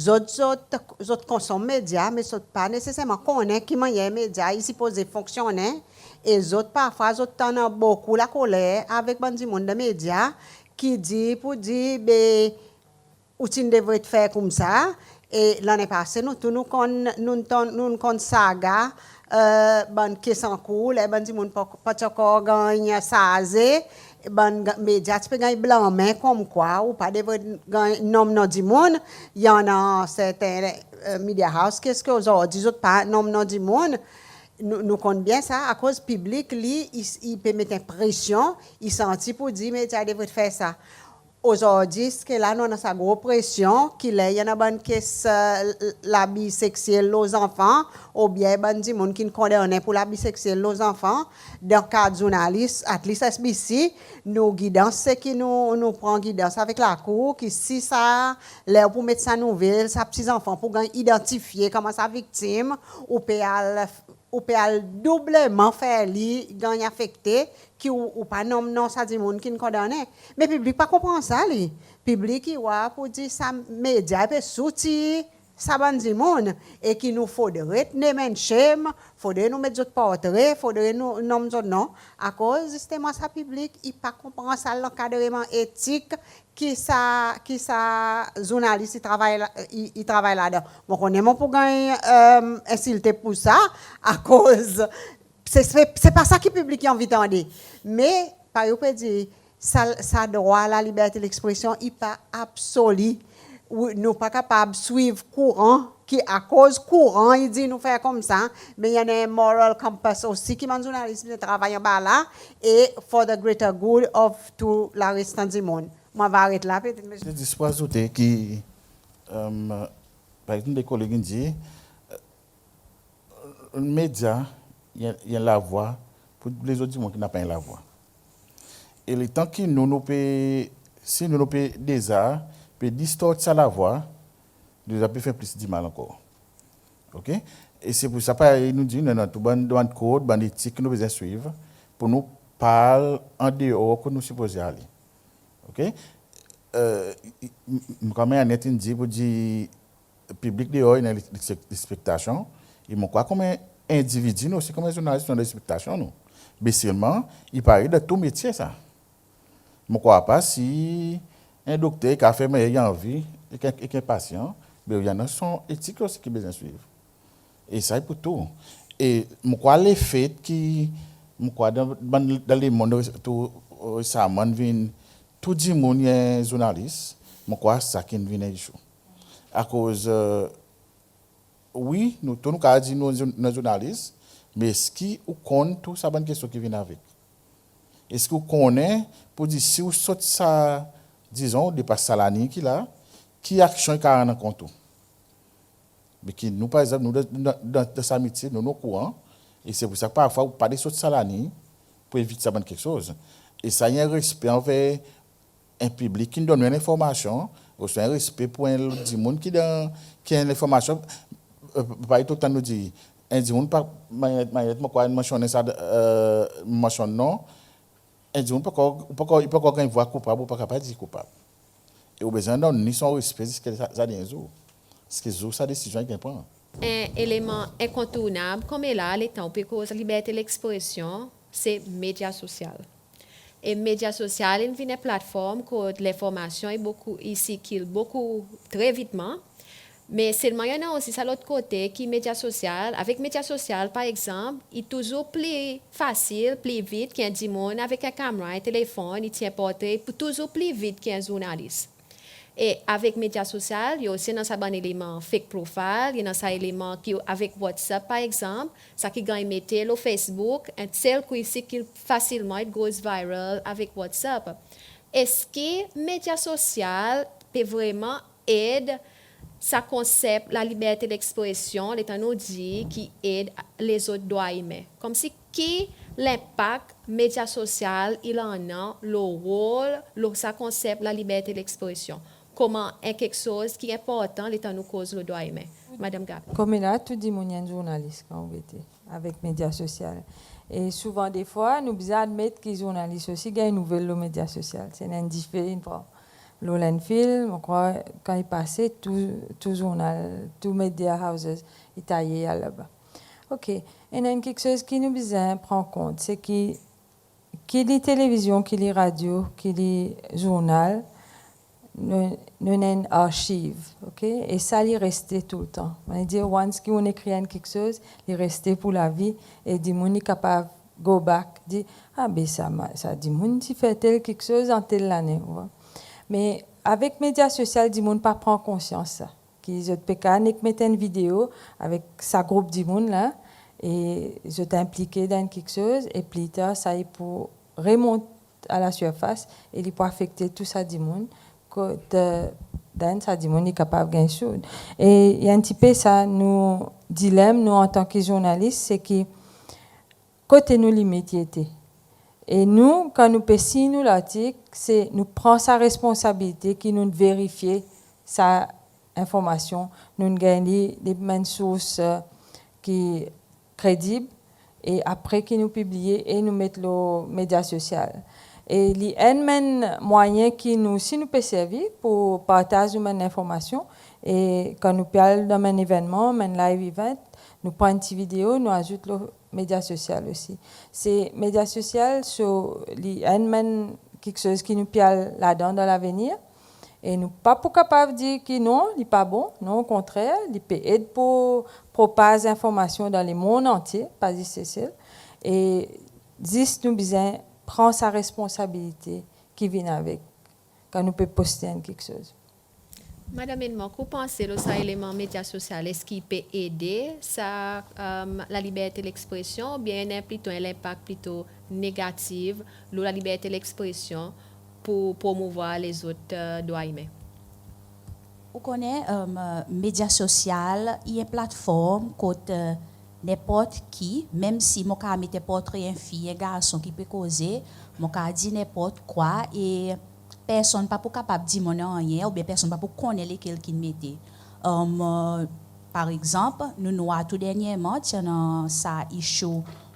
autres consomment médias, mais sont pas nécessairement connaissent qui les médias, ils supposent fonctionner. Et les autres, parfois, ils ont beaucoup la colère avec bon du monde des médias qui dit pour dire, ben, ou tu devrais faire comme ça. Et l'année passée, nous avons saga. Ban question cool ban di moun pas encore gagne saze ban média tu peux gagner blanc mais comme quoi ou pas devrait gagner nom non du monde il y en a certains media house qu'est-ce que aujourd'hui autres pas nom non du monde nous connaissons bien ça à cause public lui il peut mettre une pression il sentit pour dire média devrait faire ça. Aujourd'hui, ce que là, nous avons sa grosse pression, qu'il y a une question l'habit sexuel aux enfants, ou bien des gens qui ne condamnent pour l'habit sexuel aux enfants. Dans le cadre de journalistes, at least SBC, nous guidons ce qui nous prend guidance avec la cour, qui si ça, l'air pour mettre sa nouvelle, sa petits enfants, pour identifier comment sa victime, ou peut doublement faire lui gagner affecté qui ou pas non ça dit monde qui ne condamne mais public pas comprend ça li public qui wa pour dire ça média peut souti ça bandi monde et qui nous faudrait tenir mention faudrait nous mettre d'autres portraits faudrait nous nommer d'autres noms à cause justement ça public il pas comprend ça l'encadrement éthique qui ça journaliste il travaille là-dedans bon on est mon pour gagner insulter pour ça à cause c'est pas ça qui public qui envie d'entendre mais par exemple dire ça droit à la liberté d'expression il pas absolu nous pas capable suivre courant qui à cause courant il dit nous faire comme ça mais il y a un moral compass aussi qui man journaliste travaille en bas là et for the greater good of tout la restant du monde moi va arrêter là peut-être je dis pas ajouter qui par exemple des collègues disent média il y a la voix pour les autres gens qui n'ont pas la voix et le temps que nous si nous peut déjà peut distorter ça la voix nous a peut faire plus de mal encore. OK et c'est pour ça pas nous dit non tout ban code ban éthique que nous besoin suivre pour nous parler en dehors que nous supposé aller. OK quand même Annette dit pour dire public dehors une expectation ils m'ont quoi comme individu aussi comme journaliste dans l'expectation nous mais seulement il parle de tout métier ça je ne crois pas si un docteur qui a fait mais il a envie et qu'un patient mais il y en a son éthique aussi qui besoin suivre et ça est pour tout et je crois les faits qui je crois dans les mondes tout ça man vient tout le monde est journaliste je crois ça qui vient issue à cause oui, nous avons dit nos journalistes, mais est-ce qu'on connaît tout ça, bonne question qui vient avec? Est-ce qu'on connaît, pour dire, si vous sortez ça, disons, de pas Salani qui là, qui action est en compte? Mais qui, nous, par exemple, nous, dans sa métier, nous sommes courants, et c'est pour ça que parfois, vous parlez de Salani pour éviter ça, bonne quelque chose. Et ça, il y a un respect envers un public qui nous donne une information, aussi un respect pour un monde qui a une information. Par tout le temps nous dit un dit on pas moi quoi mentionner ça mentionne non un dit on pas il peut encore voir coupable ou pas capable dire coupable et au besoin non ni son respect ce que ça dit ce que sa décision qu'il prend un élément incontournable comme là les temps pour la liberté d'expression c'est médias sociaux et médias sociaux une une plateforme où l'information est beaucoup ici qui beaucoup très vitement. Mais seulement il y en a aussi à l'autre côté qui médias sociaux. Avec médias sociaux, par exemple, il est toujours plus facile, plus vite qu'un monde avec un caméra, un téléphone, il tient portrait, toujours plus vite qu'un journaliste. Et avec les médias sociaux, il y a aussi dans un élément fake profile, il y a dans un élément qui avec WhatsApp par exemple, ça qui gagne mettre le Facebook, un tel qui facilement être goes viral avec WhatsApp. Est-ce que les médias sociaux peut vraiment aider ça concept la liberté d'expression, l'état nous dit qui aide les autres droits humains. Comme si qui l'impact médias social il en a le rôle, ça concept la liberté d'expression. Comment est quelque chose qui est important l'état nous cause le droit humain. Madame Gap. Comme là, tout dit mon journaliste quand on était avec médias sociaux. Et souvent des fois, nous besoin admettre que les journalistes aussi gagnent une nouvelle aux médias sociaux. C'est un différent. L'Olen Film, je crois, quand il passait, tout journal, tout media houses, il taillait là-bas. OK. Et il y a quelque chose qui nous besoin prendre compte, c'est que les télévisions, que les radios, que les journaux, nous avons une archive, OK? Et ça, il restait tout le temps. On va dire, once qu'on écrit quelque chose, il restait pour la vie, et des gens sont capables de go back, dire, ah ben ça dit, moun si fait tel quelque chose en telle année. Mais avec les médias sociaux, les gens ne prennent pas conscience ça. Qu'ils ont mettre une vidéo avec sa groupe de gens là, et ils sont impliqués dans quelque chose, et plus tard, ça est pour remonter à la surface, et il peut affecter tout ça du monde. Dans ça, du monde est capable de gagner chose. Et il y a un petit peu ça, nous dilemme, nous en tant que journalistes, c'est que côté nous limites était. Et nous, quand nous passons nous l'article, c'est nous prenons sa responsabilité qui nous vérifier sa information, nous gagnons des mêmes sources qui crédibles et après qui nous publient et nous mettons aux médias sociaux. Et il y a un moyen qui nous, si nous peut servir pour partager une information et quand nous parlons d'un événement, un live event, nous prenons une petite vidéo, nous ajoutons les médias sociaux aussi. Ces médias sociaux, il y a quelque chose qui nous parle là-dedans dans l'avenir. Et nous ne sommes pas capables de dire que non, il n'est pas bon. Non, au contraire, il peut aider pour propager l'information dans le monde entier, pas juste seul. Et juste nous besoin prendre sa responsabilité qui vient avec quand nous pouvons poster quelque chose. Madame Edmond, vous pensez que cet élément médias sociaux, est-ce qu'il peut aider ça, la liberté de l'expression ou bien plutôt un impact plutôt négatif de la liberté de l'expression pour promouvoir les autres droits humains? Vous connaissez, médias sociaux, il y a une plateforme côté n'importe qui, même si je peux mettre portrait un fille, un garçon qui peut causer, je peux dire n'importe quoi et personne n'est pas capable de dire rien ou bien personne n'est pas connaître lesquels qui mettait. Par exemple, nous avons tout dernièrement, ça issue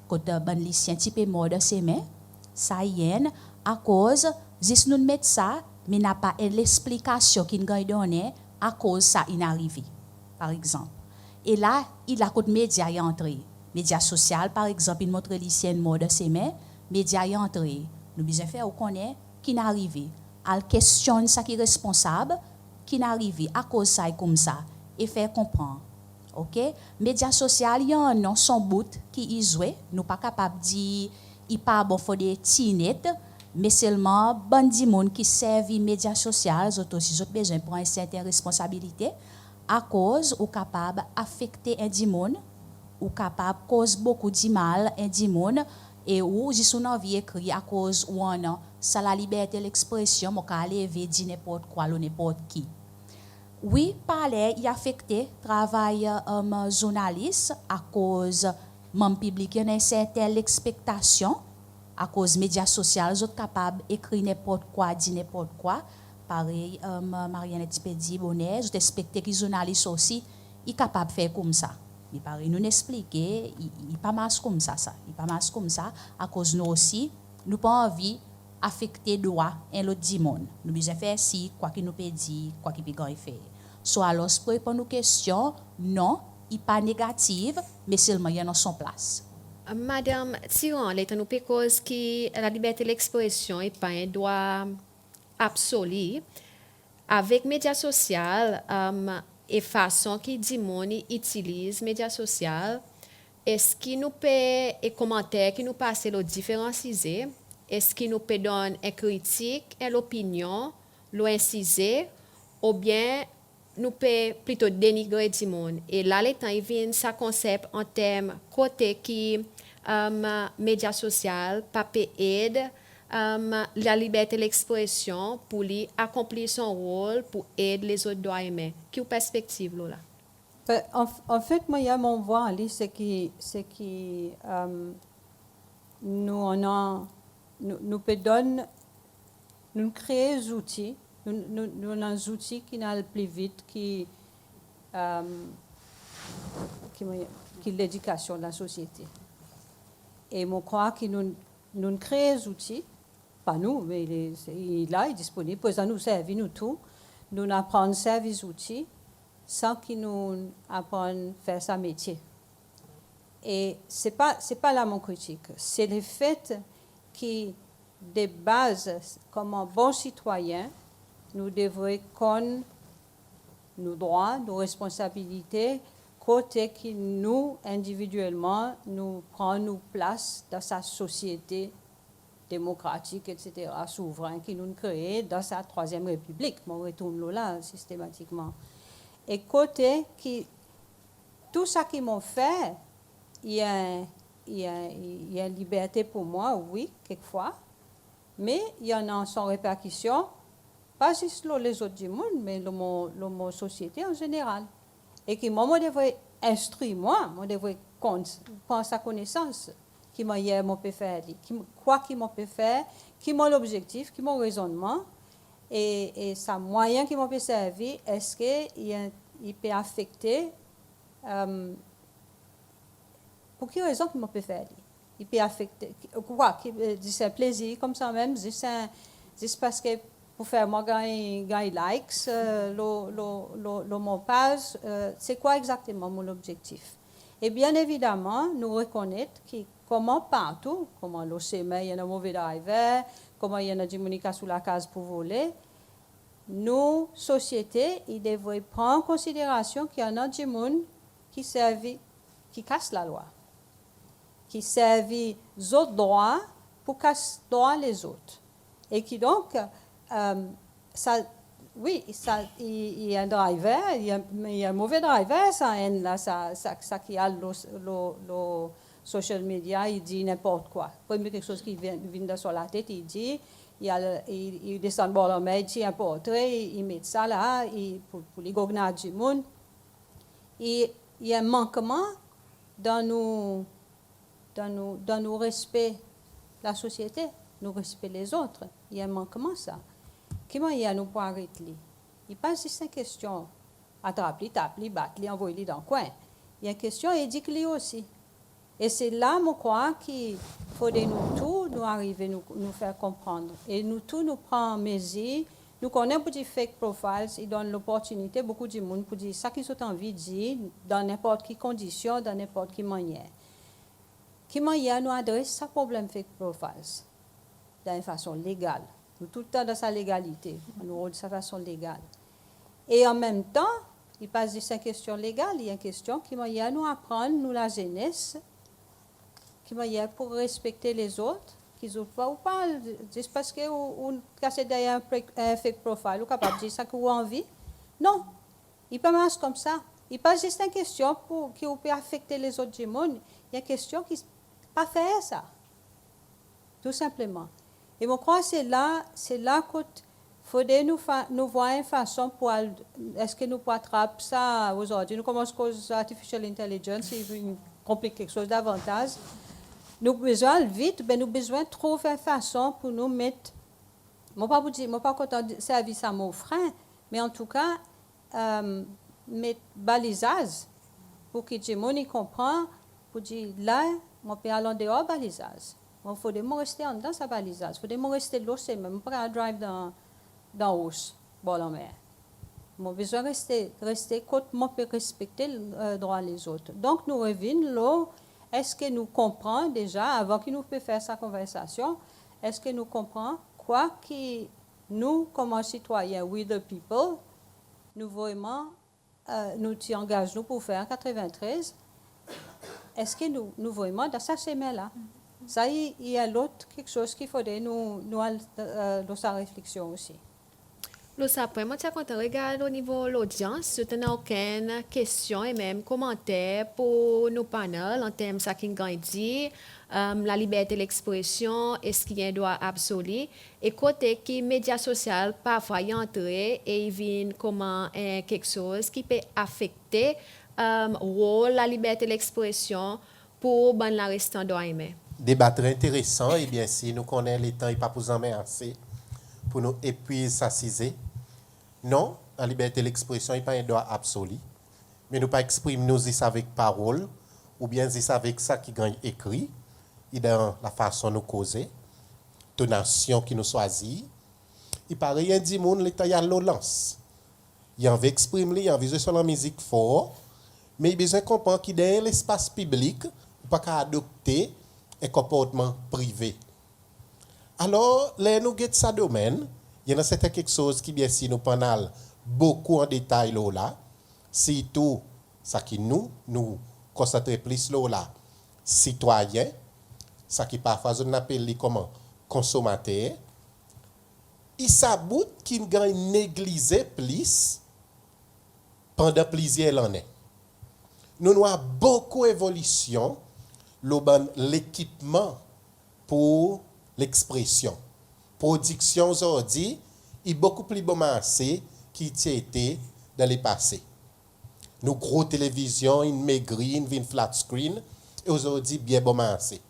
côté ban lycéen type mort de semaine, ça y est, à cause, juste nous mettons ça, mais n'a pas l'explication qui nous donne à cause ça il arrivé, par exemple. Et là, il a côté média y entré. Médias sociaux, par exemple, il montre lycéen mort de semaine, média y entré. Nous besoin faire connaître qui n'est arrivé. Elle questionne ça qui est responsable, qui n'est arrivé à cause ça et comme ça, et faire comprendre. OK? Médias sociaux, il y a un nom, son bout qui est joué. Nous pas capable de dire, il pas bon pour des tinettes, mais seulement bandi monde qui servent les médias sociaux, ils aussi ont besoin de prendre une certaine responsabilité à cause ou capable affecter un monde ou capable cause beaucoup de mal un monde et ou juste une envie écrit à cause ou on ça la liberté de l'expression mon ca lever dire n'importe quoi ou n'importe qui. Oui, parler y affecter travail journaliste à cause mon public y a une certaine expectation à cause médias sociaux ils sont capables écrire n'importe quoi dire n'importe quoi. Pareil, Marianne Tipedi Bonnet, je expecte que les journalistes aussi sont capables de faire comme ça. Mais pareil, nous expliquer, il pas mal comme ça. Il pas mal comme ça, à cause nous aussi, nous pas envie affecter droit et l'autre du monde. Nous besoin faire si, quoi qu'il nous peut dire, quoi qu'il peut faire. Soit alors, pour répondre aux questions, non, il pas négatif, mais seulement il y a son place. Madame Thiron, l'état nous peut cause que la liberté de l'expression n'est pas un droit absolu avec médias sociaux et façon qui dit mon utilise médias sociaux est-ce qu'il nous peut et commentaires qui nous passent le différencier est-ce qu'il nous peut donner une critique et l'opinion l'inciser ou bien nous peut plutôt dénigrer du monde. Et là, les temps, il vient ça concept en termes côté qui médias sociaux, papier aide, la liberté d'expression pour lui accomplir son rôle pour aider les autres droits humains. Quelle perspective là? En fait, moi, il y a mon voix, c'est que nous peut donner, nous créons des outils, nous avons des outils qui n'allent plus vite, qui l'éducation de la société. Et je crois que nous créons des outils, pas nous, mais il est là, il est disponible, pour ça nous servir, nous tous, nous apprenons à servir des outils sans qu'ils nous apprennent à faire sa métier. Et ce n'est pas là mon critique, c'est le fait que des bases, comme un bon citoyen, nous devons connaître nos droits, nos responsabilités, côté que nous, individuellement, nous prenons nos places dans sa société démocratique, etc., souverain, qui nous crée dans sa troisième république. On retourne là systématiquement. Et côté qui, tout ça qu'ils m'ont fait, il y a une liberté pour moi, oui, quelquefois, mais il y en a sans répercussion, pas juste les autres du monde, mais la société en général. Et que moi, je devrais instruire, je devrais prendre sa connaissance, qui m'a hier, mon peut faire, quoi qu'il m'a peut faire, qui m'a l'objectif, qui m'a raisonnement, et ça moyen qui m'a peut servir, est-ce qu'il peut affecter, pour quelle raison qu'il m'a peut faire? Il peut affecter, quoi, c'est un plaisir comme ça même, c'est parce que pour faire moi gagner likes, mon page, c'est quoi exactement mon objectif? Et bien évidemment, nous reconnaître que comment partout, comment l'OCM, il y a un mauvais driver, comment il y a une communication sous la case pour voler, nos sociétés, ils devraient prendre en considération qu'il y en a du monde qui casse la loi, qui servent les autres droits pour casser les droits les autres. Et qui donc, oui, il y a un driver, il y a un mauvais driver, ça qui a le social media, il dit n'importe quoi. Premier quelque chose qui vient sur la tête, il dit, il descend dans la mer, il tire un portrait, il met ça là, pour les gognages du monde. Et il y a un manquement dans nos respect la société, nous respect les autres. Il y a un manquement ça. Comment il y a nous pour arrêter? Il pas juste une question attraper, taper, battre, envoyer dans le coin. Il y a une question éduquer aussi. Et c'est là, je crois, qu'il faudrait nous tous nous arriver nous faire comprendre. Et nous tous nous prendre mesure. Nous connaissons pour des fake profiles, ils donnent l'opportunité beaucoup de monde pour dire ça qu'ils ont envie de dire dans n'importe quelle condition, dans n'importe quelle manière. Comment il y a nous adresse ce problème fake profiles d'une façon légale. Nous tout le temps dans sa légalité, nous rôle de sa façon légale. Et en même temps, il passe de ces questions légales, il y a une question qui m'a dit nous apprendre, nous la jeunesse, qui m'a dit pour respecter les autres, qu'ils n'ont pas ou pas, juste parce qu'on casse derrière un fake profile, ou capable de dire ça que vous avez envie. Non, il peut marcher comme ça. Il pas juste une question qui peut affecter les autres du monde, il y a une question qui pas faire ça. Tout simplement. Et je crois que c'est là qu'il faudrait nous voir une façon pour... Est-ce que nous pouvons attraper ça aujourd'hui? Nous commençons avec l'artificial intelligence, il complique quelque chose davantage. Nous avons besoin vite, mais nous avons besoin de trouver une façon pour nous mettre... Je ne vais pas content de servir ça mon frein, mais en tout cas, mettre balisage pour que les gens comprennent, pour dire là, je peux aller en dehors balisage. Il faut rester en dedans sa balisage. Il faut rester là, c'est même pas drive dans l'os, dans la mer. J'ai besoin de rester quand on peut respecter le droit des autres. Donc, nous revenons là. Est-ce que nous comprenons déjà, avant que nous puissions faire cette conversation, est-ce que nous comprenons quoi que nous, comme citoyens, we the people, nous vraiment nous t'y engageons pour faire en 93, est-ce que nous vraiment dans ce chemin-là? Ça, il y a l'autre quelque chose qu'il faudrait nous dans sa réflexion aussi. Après, moi, quand on regarde au niveau de l'audience, je n'ai aucune question et même commentaire pour nos panels en termes de ce qui a dit, la liberté d'expression, est-ce qu'il y a un droit absolu, et côté qui les médias sociaux parfois y entrent et ils viennent comment quelque chose qui peut affecter rôle la liberté d'expression pour la restant droit humain. Débat très intéressant, et bien si nous connaissons les temps, il n'y a pas pour en assez pour nous épuiser, s'assiser. Non, la liberté de l'expression n'est pas un droit absolu, mais nous pas exprimer nous avec parole, ou bien avec ça qui gagne écrit, et dans la façon de nous causer, tonation qui nous choisit. Il paraît qu'il y a monde l'état y a l'olence. Il a envie d'exprimer, il a envie de sur la musique fort, mais il a besoin de comprendre qu'il y a l'espace public, pas qu'à adopter un comportement privé. Alors, là, nous avons ce domaine. Il y a certaines quelque chose qui, bien si nous parlons beaucoup en détail là, c'est tout ça qui nous concentrons plus là, citoyens, ça qui parfois on appelle comment consommateurs, il s'aboute qu'il gagne négligé plus pendant plusieurs années. Nous avons beaucoup d'évolution l'équipement pour l'expression. Production aujourd'hui est beaucoup plus bon marché qui était dans le passé. Nos gros télévisions, une maigrie, une flat screen, et aujourd'hui bien bon marché.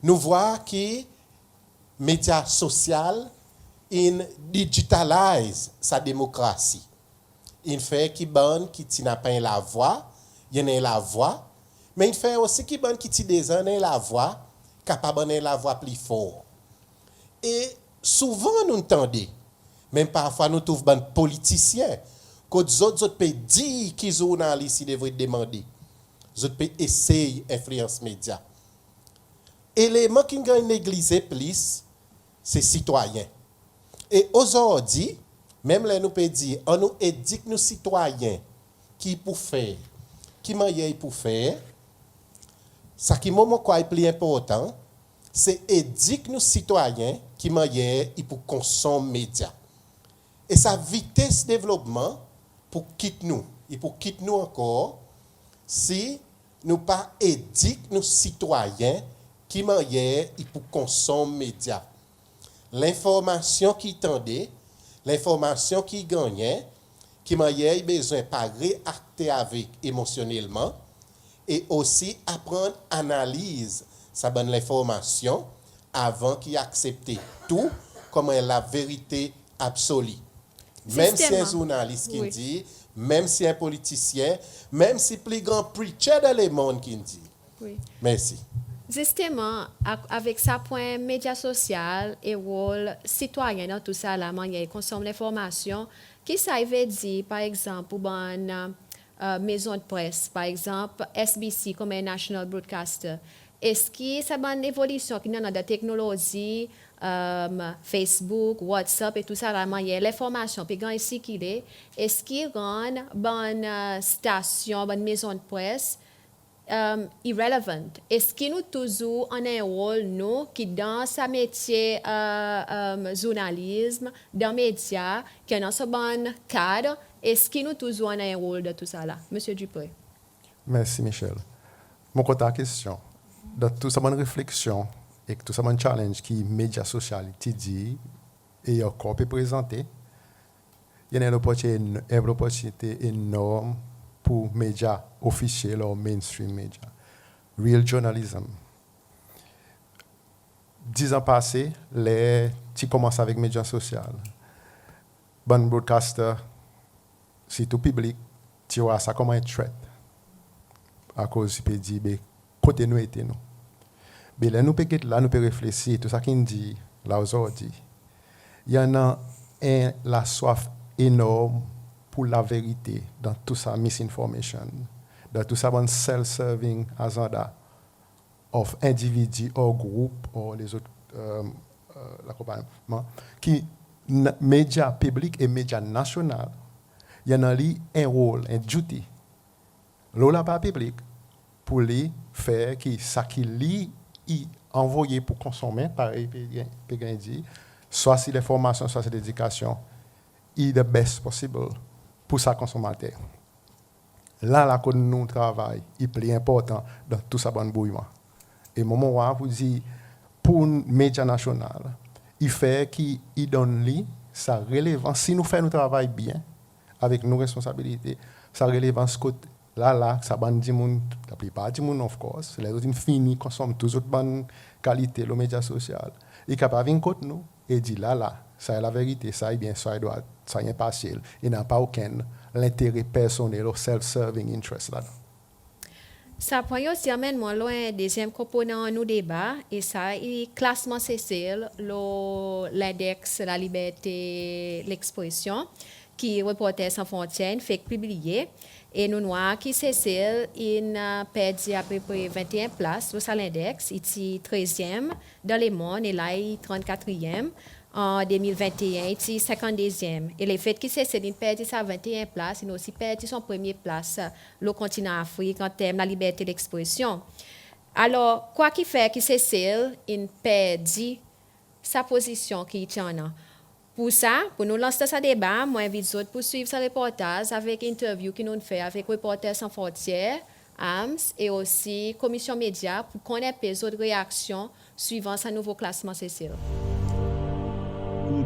Nous voyons que les médias sociaux digitalisent sa démocratie. Il fait qu'il bon qui n'a pas la voix, il y en a la voix, mais il fait aussi qu'il bon qui a la voix, capable de la voix plus fort. Et souvent nous entendons, même parfois nous trouvons des politiciens, que les autres peuvent dire qu'ils sont journalistes devraient demander. Les autres peuvent essayer d'influencer les médias. L'élément qui est négligé plus, c'est citoyens. Et aujourd'hui, même là nous pouvons dire, on nous éduque nos citoyens qui pour faire, qui manière pour faire. Ce qui est plus important, c'est éduquer nos citoyens qui manière pour consommer les médias. Et sa vitesse de développement pour quitter nous, et pour quitter nous encore, si nous pas éduquer nos citoyens qui manière pour consommer les médias. L'information qui tendait, l'information qui gagnait, qui manière besoin de pas réacter avec émotionnellement, et aussi apprendre à analyser sa bonne information avant qu'il accepte tout comme la vérité absolue. Même si un journaliste qui dit, même si un politicien, même si plus grand preacher dans le monde qui dit. Oui. Merci. Justement, avec sa point médias sociaux et rôle citoyen dans tout ça, la manière consomme l'information, qui ça veut dire, par exemple, pour une maison de presse, par exemple, SBC comme un national broadcaster, est-ce que ça a une évolution qui dans la technologie, Facebook, WhatsApp et tout ça, la manière, l'information, puis quand ici qu'il est-ce qu'il rend bonne station, bonne maison de presse irrelevant? Est-ce que nous toujours en un rôle, nous, qui dans ce métier journalisme, dans les médias, qui est dans ce bon cadre, est-ce que nous toujours en un rôle de tout ça là? Monsieur Dupré. Merci, Michel. Mon côté à question, dans toute cette bonne réflexion et tout ce bon challenge qui médias sociaux dit et encore peut présenter, il y a une opportunité énorme pour médias officiels ou mainstream médias. Real journalism. 10 ans passés, tu commences avec médias sociaux. Bon broadcaster, si tout public, tu vois ça comme un threat. À cause tu peux dire, côté nous était nous. Mais là, nous pouvons réfléchir, tout ça qu'il dit, là aujourd'hui. Il y en a la soif énorme pour la vérité dans tout ça misinformation, dans tout ça bon self-serving agenda of individu ou groupe ou les autres l'accompagnement qui médias publics et médias nationaux, il y en a un rôle, un duty. L'ola pas public pour les faire qui ça qui lit envoyé pour consommer pareil peut dire soit c'est l'information soit c'est l'éducation est the best possible pour sa consommateur. Là, que nous travaillons, il est plus important dans tout ça bon bouillement. Et moment où vous dites, pour les médias nationaux, il fait qu'il donne lui sa relevance. Si nous faisons notre travail bien, avec nos responsabilités, sa relevance côté là, ça ban du monde, la plupart du monde, of course, les autres finis consomment toujours bonne qualité, les médias sociaux. Il est capable de venir contre nous et dire là, ça est la vérité, ça est bien, ça est droit, ça est impartial. Il n'a pas aucun l'intérêt personnel ou self-serving interest là-dedans. Ça point aussi amène moi loin deuxième component nous débat et ça est classement Cécile l'index la liberté l'expression qui Reporters sans frontières fait publier et nous noirs qui Cécile il a perdu à peu près 21 places sur l'index il est 13e dans le monde et là il est 34e. En 2021, il est 52e. Et le fait que Cécile perd sa 21 place, il a aussi perdu son premier place le continent Afrique en termes de la liberté d'expression. Alors, quoi qu'il fait que Cécile perd sa position qui est en. Pour ça, pour nous lancer ce débat, moi j'invite vous pour suivre ce reportage avec interview que nous fait avec Reporters sans frontières, AMS et aussi Commission Média pour connaître les autres réactions suivant ce nouveau classement Cécile.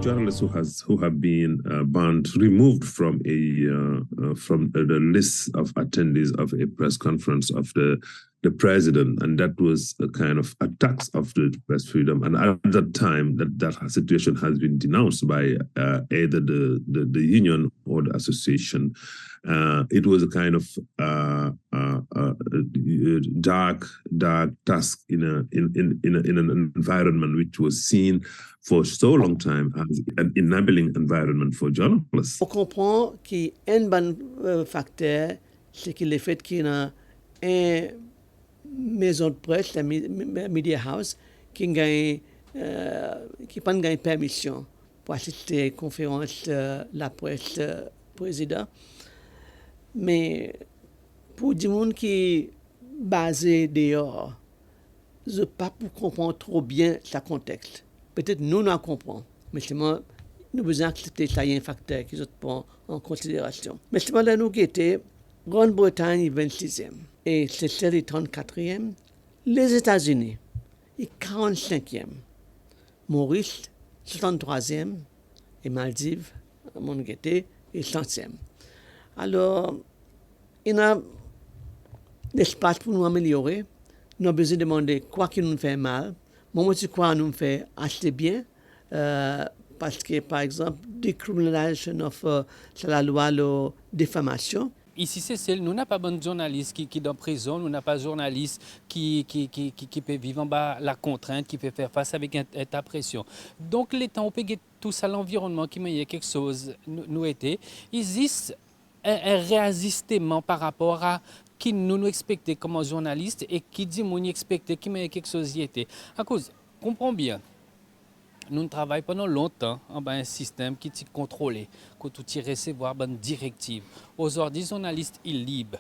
Journalists who have been banned, removed from the list of attendees of a press conference of the president, and that was a kind of attacks of the press freedom. And at that time, that situation has been denounced by either the union or the association. It was a kind of dark task in an environment which was seen for so long time as an enabling environment for journalists. On comprend qu'un bon facteur, c'est que le fait qu'il y a une maison de presse, la Media House, qui n'a pas de permission pour assister à une conférence de la presse président. Mais pour des gens qui est basé dehors, je ne peux pas comprendre trop bien ce contexte. Peut-être nous comprenons, mais seulement nous besoin d'accepter ça y a un facteur qui se prend en considération. Mais seulement là nous qui était Grande-Bretagne 26e et c'est le 34e, les États-Unis est 45e, Maurice 63e et Maldives, mon guetté, est 100e. Alors, il y a l'espace pour nous améliorer. Nous avons besoin de demander quoi qui nous fait mal. Moi, je crois que nous fait assez bien. Parce que, par exemple, decriminalisation c'est la loi de diffamation. Ici, Cécile, nous n'avons pas de journaliste qui est en prison, nous n'avons pas de journaliste qui peut vivre en bas la contrainte, qui peut faire face avec la pression. Donc, les temps où on peut tout ça, l'environnement qui m'a quelque chose, nous était, il existe un réajustement par rapport à qui nous expectait comme journaliste et qui dit nous expectait qui m'a quelque chose y était. À cause, comprends bien. Nous travaillons pendant longtemps en un système qui est contrôlé, que tout y recevoir une directive. Aujourd'hui, les journalistes sont libres.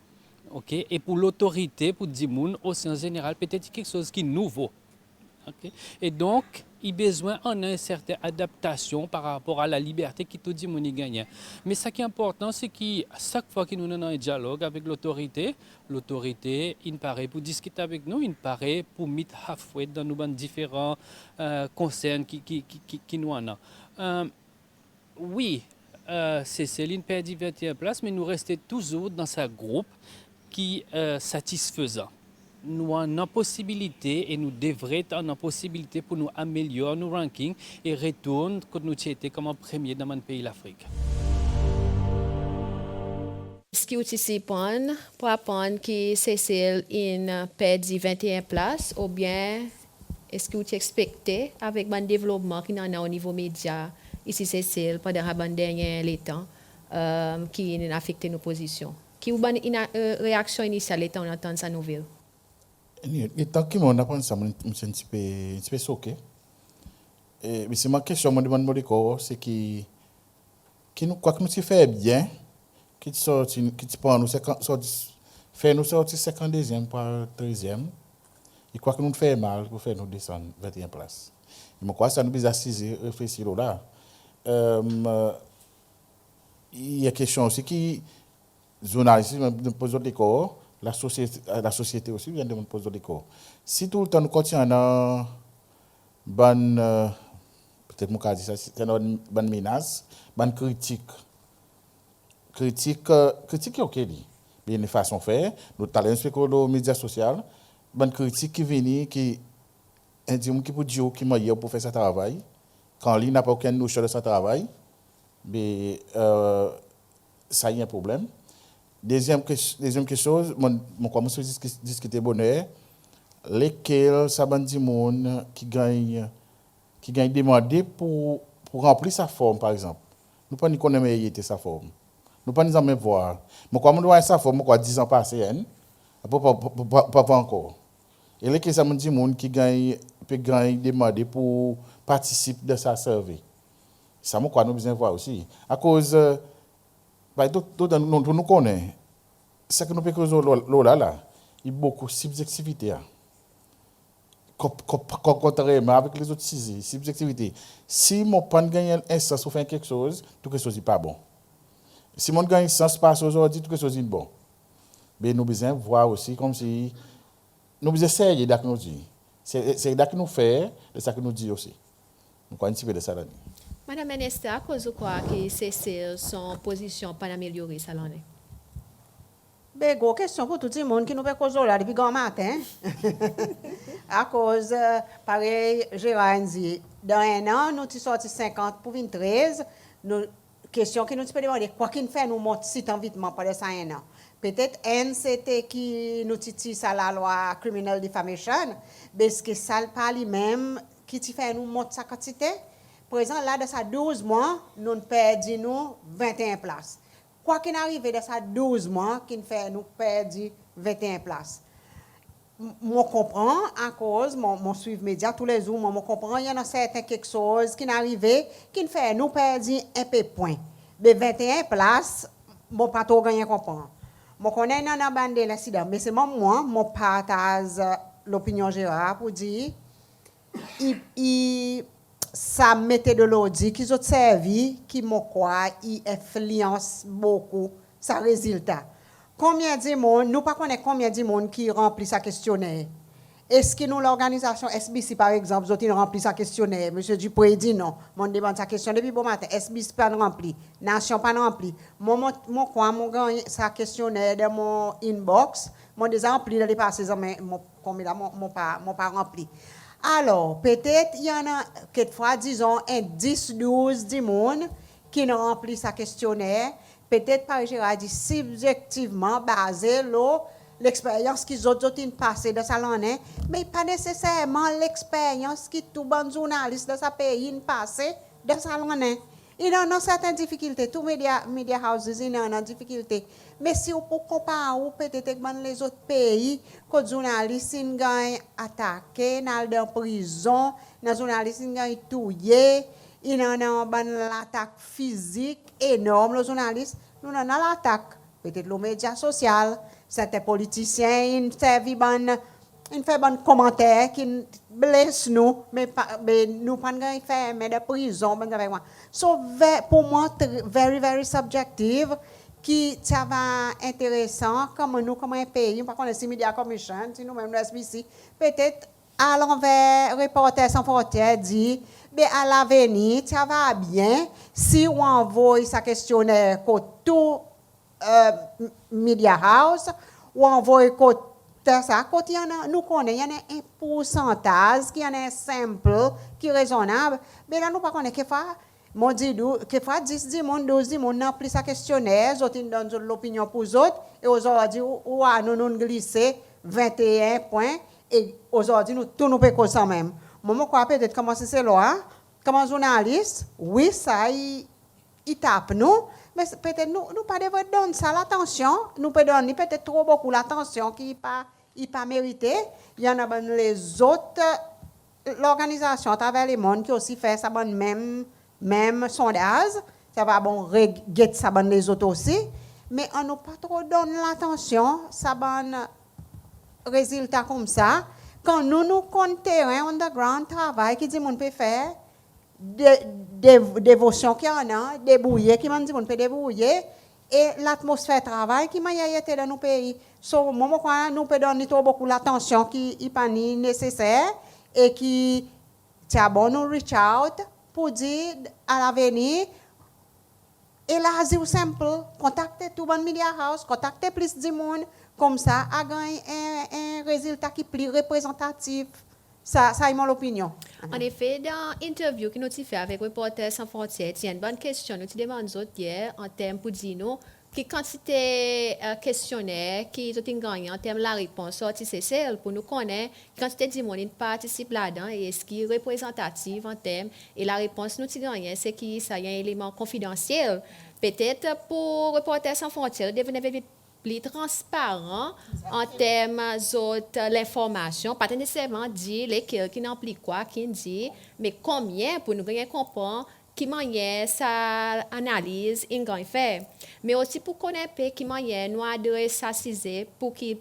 Okay? Et pour l'autorité, pour dire aussi en général, peut-être quelque chose qui est nouveau. Okay? Et donc, il a besoin d'une certaine adaptation par rapport à la liberté que tout le monde gagne. Mais ce qui est important, c'est que chaque fois que nous avons un dialogue avec l'autorité, il paraît pour discuter avec nous, il paraît pour mettre halfway dans nos différents concerns qui nous en ont. Oui, c'est Céline perd 21 places, mais nous restons toujours dans ce groupe qui est satisfaisant. Nous avons une possibilité et nous devrions avoir une possibilité pour nous améliorer nos rankings et retourner quand nous étions comme premier dans mon pays, l'Afrique. Ce qui est ici pour apprendre que Cécile a perdu 21 places ou bien est-ce que vous expectez avec le développement qu'il y a au niveau média ici Cécile pendant le dernier temps qui a affecté nos positions? Qui est une réaction initiale quand on entend sa nouvelle? Tant que mon apprend ça, je suis un petit peu choqué. Mais c'est ma question, je demande c'est que nous quoi que nous fait bien, qui sorti qui prend nous fait nous sortir 52e par 13e. Et quoi que nous fait mal pour faire nous descendre 21 places. Mais quoi ça nous besoin réfléchir là. il y a question aussi qui journalistes nous posent des corps, la société aussi vient de nous poser des corps. Si tout le temps nous continuons dans bonne peut-être mon dire ça c'est une bonne menace, bonne critique OK dit. Bien une façon faire, nous talents sur les médias sociaux, bonne critique qui vient qui indique qui pour dire qui meilleur pour faire ce travail. Quand il n'a pas aucune notion de ce travail, mais ça y a un problème. Deuxième chose, mon commence à discuter bonheur, lesquels ça bandi monde qui gagne demandé pour remplir sa forme par exemple. Nous pas ni connaître meilleure sa forme. Nous pas nous jamais voir. Moi comme doit sa forme quoi 10 ans passé pas encore. Et lesquels ça bandi monde qui peut gagner demander pour participer de sa survey. Ça moi quoi nous besoin voir aussi à cause nous connaissons. Ce que nous pouvons là, il y a beaucoup de subjectivité. Contrairement avec les autres subjectivité. Si mon pan gagne un sens ou fait quelque chose, tout quelque chose n'est pas bon. Si mon gagne un sens passe aujourd'hui, tout quelque chose est bon. Mais nous besoin voir aussi comme si nous besoin essayer d'être nous dit. C'est d'être nous faire, c'est ça que nous dit aussi. Nous croyons un petit peu de ça là. Madame Enesta, à cause de quoi que c'est son position pour améliorer ça l'année? Ben, gros question pour tout le monde qui nous fait cause là depuis grand matin. À cause, pareil, Gérard dit, dans un an, nous sommes sortis 50 pour 13. Question qui nous peut demander, quoi qu'il fait, nous monte si tant vite pendant ça un an. Peut-être NCT qui nous titille ça la loi criminal defamation, parce que ça pas lui-même qui fait nous monte sa quantité. Par exemple, là, de ça 12 mois, nous perdons 21 places. Quoi qu'il arrive de ça 12 mois, qui fait nous perdre 21 places. Je comprends, à cause, je suis média tous les jours, je comprends, il y en a certaines quelque chose qui n'arrive, qui fait nous perdre un peu de points. Mais 21 places, je ne pas trop gagner comprendre. Je connais dans bande l'incident, mais c'est moi, je partage l'opinion Gérard pour dire, sa méthodologie qu'ils ont servi, qui m'ont quoi, il influence beaucoup sa résultat. Combien de monde, nous ne connaissons pas combien de monde qui remplit sa questionnaire. Est-ce que nous, l'organisation SBC, par exemple, nous avons rempli sa questionnaire? Monsieur Dupré dit non. Mon demande sa question depuis bon matin. SBC pas rempli. Nation pas rempli. Mon gagne sa questionnaire dans mon inbox. Mon déjà rempli dans les passés, mais mon pas rempli. Alors, peut-être il y en a quelquefois, disons, un 10-12 du monde qui n'ont rempli sa questionnaire. Peut-être, par Gérard dit, subjectivement basé l'expérience qu'ils ont passée dans sa langue, mais pas nécessairement l'expérience qui tout bon journaliste de sa pays passé dans sa langue. Il y a certaines difficultés. Tous les media houses, il y a des difficultés. Mais si on peut comparer peut-être avec les autres pays, que les journalistes ont attaqué, dans prison, les journalistes ont tué, il y a une attaque physique énorme, les journalistes, nous avons l'attaque. Peut-être les médias sociaux, certains politiciens, ils font des commentaires qui blessent nous, mais nous ne pouvons pas faire de prison. So, pour moi, very, very subjective, qui ça va intéressant, comme nous, comme un pays, par contre, si Media Commission, si nous-mêmes, le SBC, peut-être à l'envers, Reporters sans frontières dit, mais à l'avenir, ça va bien si on envoie sa questionnaire pour tout Media House, ou envoie ça, quand nous connaissons, il y a un pourcentage qui est simple, qui est raisonnable, mais là, nous ne connaissons pas. Moi, je dis que 10 personnes, 12 personnes ont pris sa questionnaire, ils ont donné l'opinion pour les autres, et aujourd'hui, nous avons glissé 21 points, et aujourd'hui, nous tous nous payons ça même. Moi, je crois peut-être comment c'est là, comme journaliste, oui, ça, il tape nous, mais peut-être nous pas devons donner ça l'attention, nous pouvons donner peut-être trop beaucoup l'attention qui n'est pas méritée. Il y en a les autres, l'organisation à travers le monde qui aussi fait ça même sondage, ça va bon regarder ça les autres aussi, mais on n'a pas trop donné l'attention, ça bon résultat comme ça. Quand nous comptons terrain underground travail qui dit mon peut faire, dévotion qui en a, débrouiller, qui m'a dit qu'on peut débrouiller, et l'atmosphère de travail qui m'a été dans nos pays. So, moi, nous pouvons donner beaucoup l'attention qui n'est pas nécessaire et qui est bon nous reach out pour dire à l'avenir, et là, c'est simple, contactez tout le media house, contactez plus de monde, comme ça, à gagner un résultat qui est plus représentatif. Ça est mon opinion. En effet, dans l'interview que nous avons fait avec Reporters sans frontières, il y a une bonne question. Nous avons demandé hier en termes pour dire nous, qui quantité questionnaire qui ont gagné en termes de la réponse sortie c'est celle pour nous connaître quantité de monde qui participe là-dedans et est-ce qui est représentative en termes et la réponse nous avons gagné c'est qui ça y a un élément confidentiel peut-être pour Reporters sans frontières devenir plus transparent en termes de l'information, pas nécessairement dire lesquels qui n'impliquent quoi, qui dit, mais combien pour nous bien comprendre qui manière sa analyse in gain fait, mais aussi pour connaître qui manière nous adresser pour qui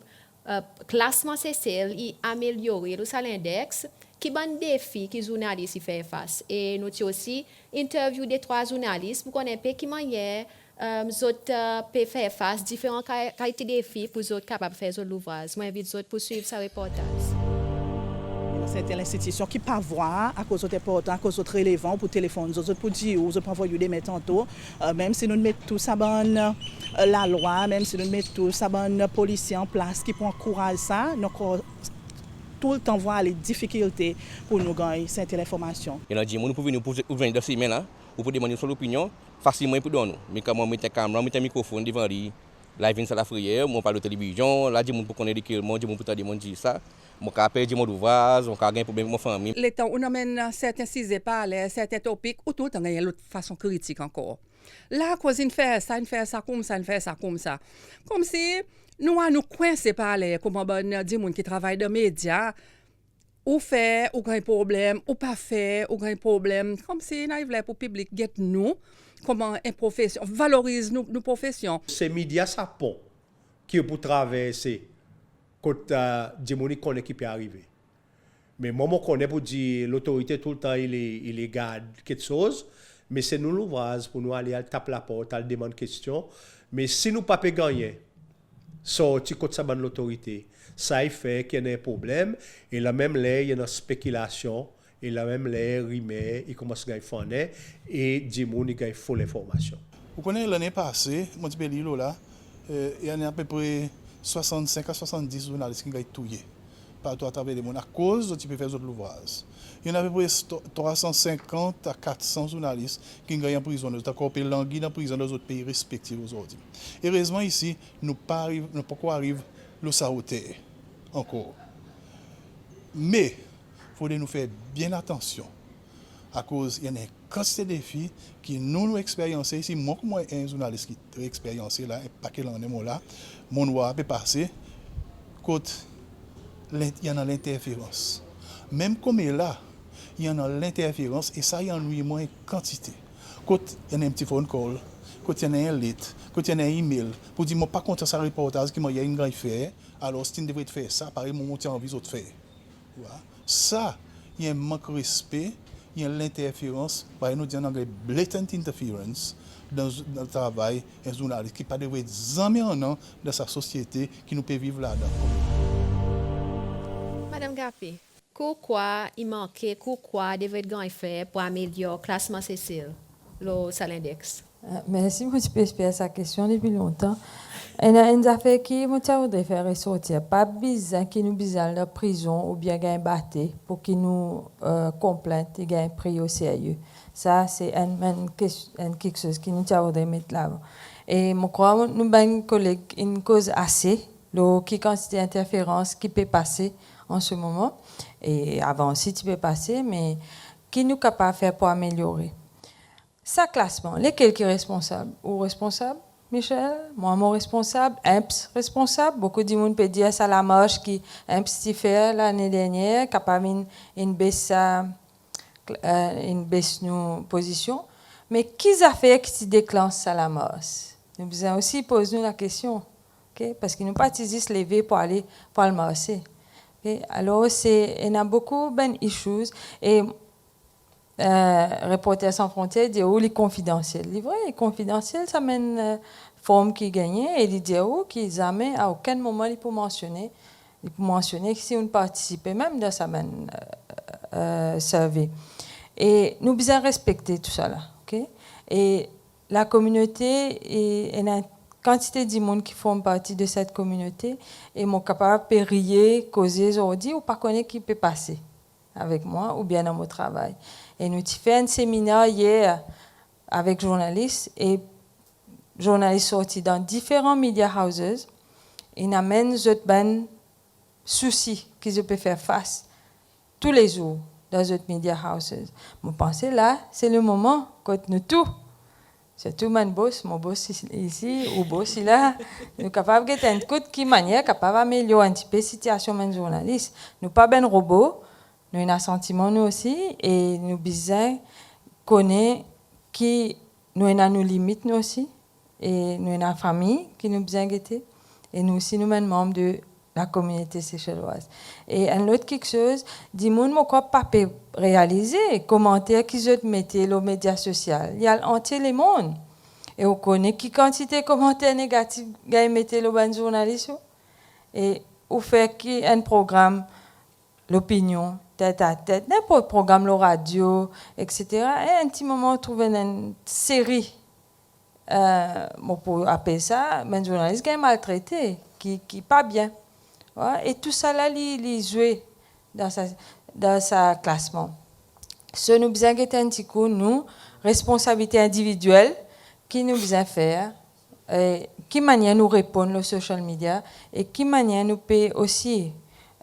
classement CCL y améliorer le salaire index qui bon défi que journalistes y fait face et nous aussi interview des 3 journalistes pour connaître qui manière autres peuvent faire face différentes qualités de défis pour autres capables de faire l'ouvrage. Moi invite autres pour suivre ce reportage. C'est l'institution qui pas voir à cause de important, à cause de relevant pour téléphone, autres pour dire, autres pour envoyer des mettants tantôt, même si nous mettons tout ça bonne la loi, même si nous mettons tout ça bonne policier en place qui pour encourager ça, donc tout le temps voir les difficultés pour nous gagner cette information. Et là, nous pouvons nous ouvrir dans ces mains-là, ou pour demander son opinion, facilement pour nous. Mais quand on met la caméra, on met un microphone devant lui, live sur la frayeur, on parle de télévision, là, on peut connaître qui est le monde, on peut dire ça. Mon cas perdre mon ouvrage, on a un problème avec ma famille. Les temps où on amène certains sujets par certains topics, ou tout le temps il y a l'autre façon critique encore. Là, cause il fait ça comme ça, il fait ça comme ça. Comme si nous coincés par les comment bon des gens qui travaillent dans les médias, ou fait, ou un problème, ou pas fait, ou un problème. Comme si nous arrivons pour le public, get nous, comment une profession, valorise nos professions. Ces médias, ça pont, qui est pour traverser. Quand Djimoni connaît qui peut arriver. Mais moi, je connais pour dire l'autorité tout le temps, il garde quelque chose. Mais c'est nous l'ouvrage pour nous aller taper la porte, aller demander question. Mais si nous ne pouvons pas gagner, sortir contre ça l'autorité, ça fait qu'il y a un problème. Et là même, il y a une spéculation. Et là même, il commence à gagner et Djimoni gagne full information. Vous connaissez l'année passée, mon petit pays là, il y a à peu près 65 à 70 journalistes qui ont été tués partout à travers le monde à cause de faire d'autres ouvrages. Il y en a à peu près 350 à 400 journalistes qui ont été en prison, nous avons languis en prison dans d'autres pays respectifs aujourd'hui. Heureusement ici, nous ne pouvons pas arriver le saboter encore. Mais il faut nous faire bien attention à cause il y a une quantité de défis qui nous expérimentés ici. Moi, comme un journaliste qui est très expérimenté là, un paquet d'années là, mon voix peut passer. Il y en a l'interférence. Même comme il est là, il y en a l'interférence et ça, il y en a moins quantité. Quand il y a un petit phone call, quand il y a un lettre, quand il y a un email, pour dire, moi, pas contre ça reportage qui m'a y a une grande faire, alors si tu devrais faire ça, pareil, mon monte envie de faire. Voilà. Ça, il y a un manque de respect. Il y a l'interférence, par nous disons en anglais, blatant interference dans le travail d'un journaliste qui ne peut pas jamais en an dans sa société qui nous peut vivre là-dedans. Madame Gapi, pourquoi il manquait, pourquoi devait être fait pour améliorer le classement CCL, le salaire index? Merci, moi, je peux expliquer sa question depuis longtemps. Il y a une affaire qui voudrait faire ressortir. Pas besoin qu'il nous besoin de prison ou bien gagner batté pour qu'il nous complainte et gagne pris au sérieux. Ça, c'est quelque chose qui nous voudrait mettre là. Et je crois que nous avons une collègue, une cause assez, qui constitue interférence qui peut passer en ce moment. Et avant aussi, tu peux passer, mais qui nous capable de faire pour améliorer. Ça, classement, lesquels qui sont responsables ou responsables? Michel, moi, mon responsable, IMPS responsable. Beaucoup de monde peut dire ça la marche qui IMPS fait l'année dernière, capable une baisse nos positions. Mais qui a fait qui déclenche ça la marche? Nous devons aussi poser la question, okay? Parce qu'ils n'ont pas utilisé se lever pour aller pour le marcher. Okay? Alors il y a beaucoup d'issues et Reporters sans frontières dit où les confidentiels. Les vrais confidentiels, ça mène forme qui gagne et il dit où qu'ils jamais à aucun moment il peut mentionner que si on participait même dans sa mène survey. Et nous devons respecter tout ça là, ok? Et la communauté et une quantité de monde qui font partie de cette communauté et sont capables de rier, causer aujourd'hui ou pas connaître qui peut passer avec moi ou bien dans mon travail. Et nous avons fait un séminaire hier avec journalistes et journalistes sortis dans différents media houses. Ils amènent des soucis qu'ils peuvent faire face tous les jours dans les media houses. Je pense là, c'est le moment quand nous tous, surtout mon boss ici, ou boss là, nous sommes capables de faire un coup de manière capable d'améliorer un petit peu la situation des journalistes. Nous ne sommes pas des robots. Nous avons un sentiment, nous aussi, et nous besoin connaître qui nous avons nos limites, nous aussi, et nous avons une famille qui nous besoin guetter, et nous aussi, nous sommes membres de la communauté séchelloise. Et un autre quelque chose, dis moi, ne pas réaliser, commentaires qu'ils ont mettés aux médias sociaux. Il y a entier le monde. Et on connaît qui quantité de commentaires négatifs qu'ils mettent aux journalistes. Et on fait un programme, l'opinion, tête à tête, n'importe programme, la radio, etc. Et un petit moment, on trouve une série, on peut appeler ça, mais un journaliste qui est maltraité, qui n'est pas bien. Ouais, et tout ça, là, il joue dans sa classement. Ce nous besoin de un petit coup, nous, responsabilité individuelle, qui nous besoin faire, qui manière nous répondre aux social media, et qui manière nous peut aussi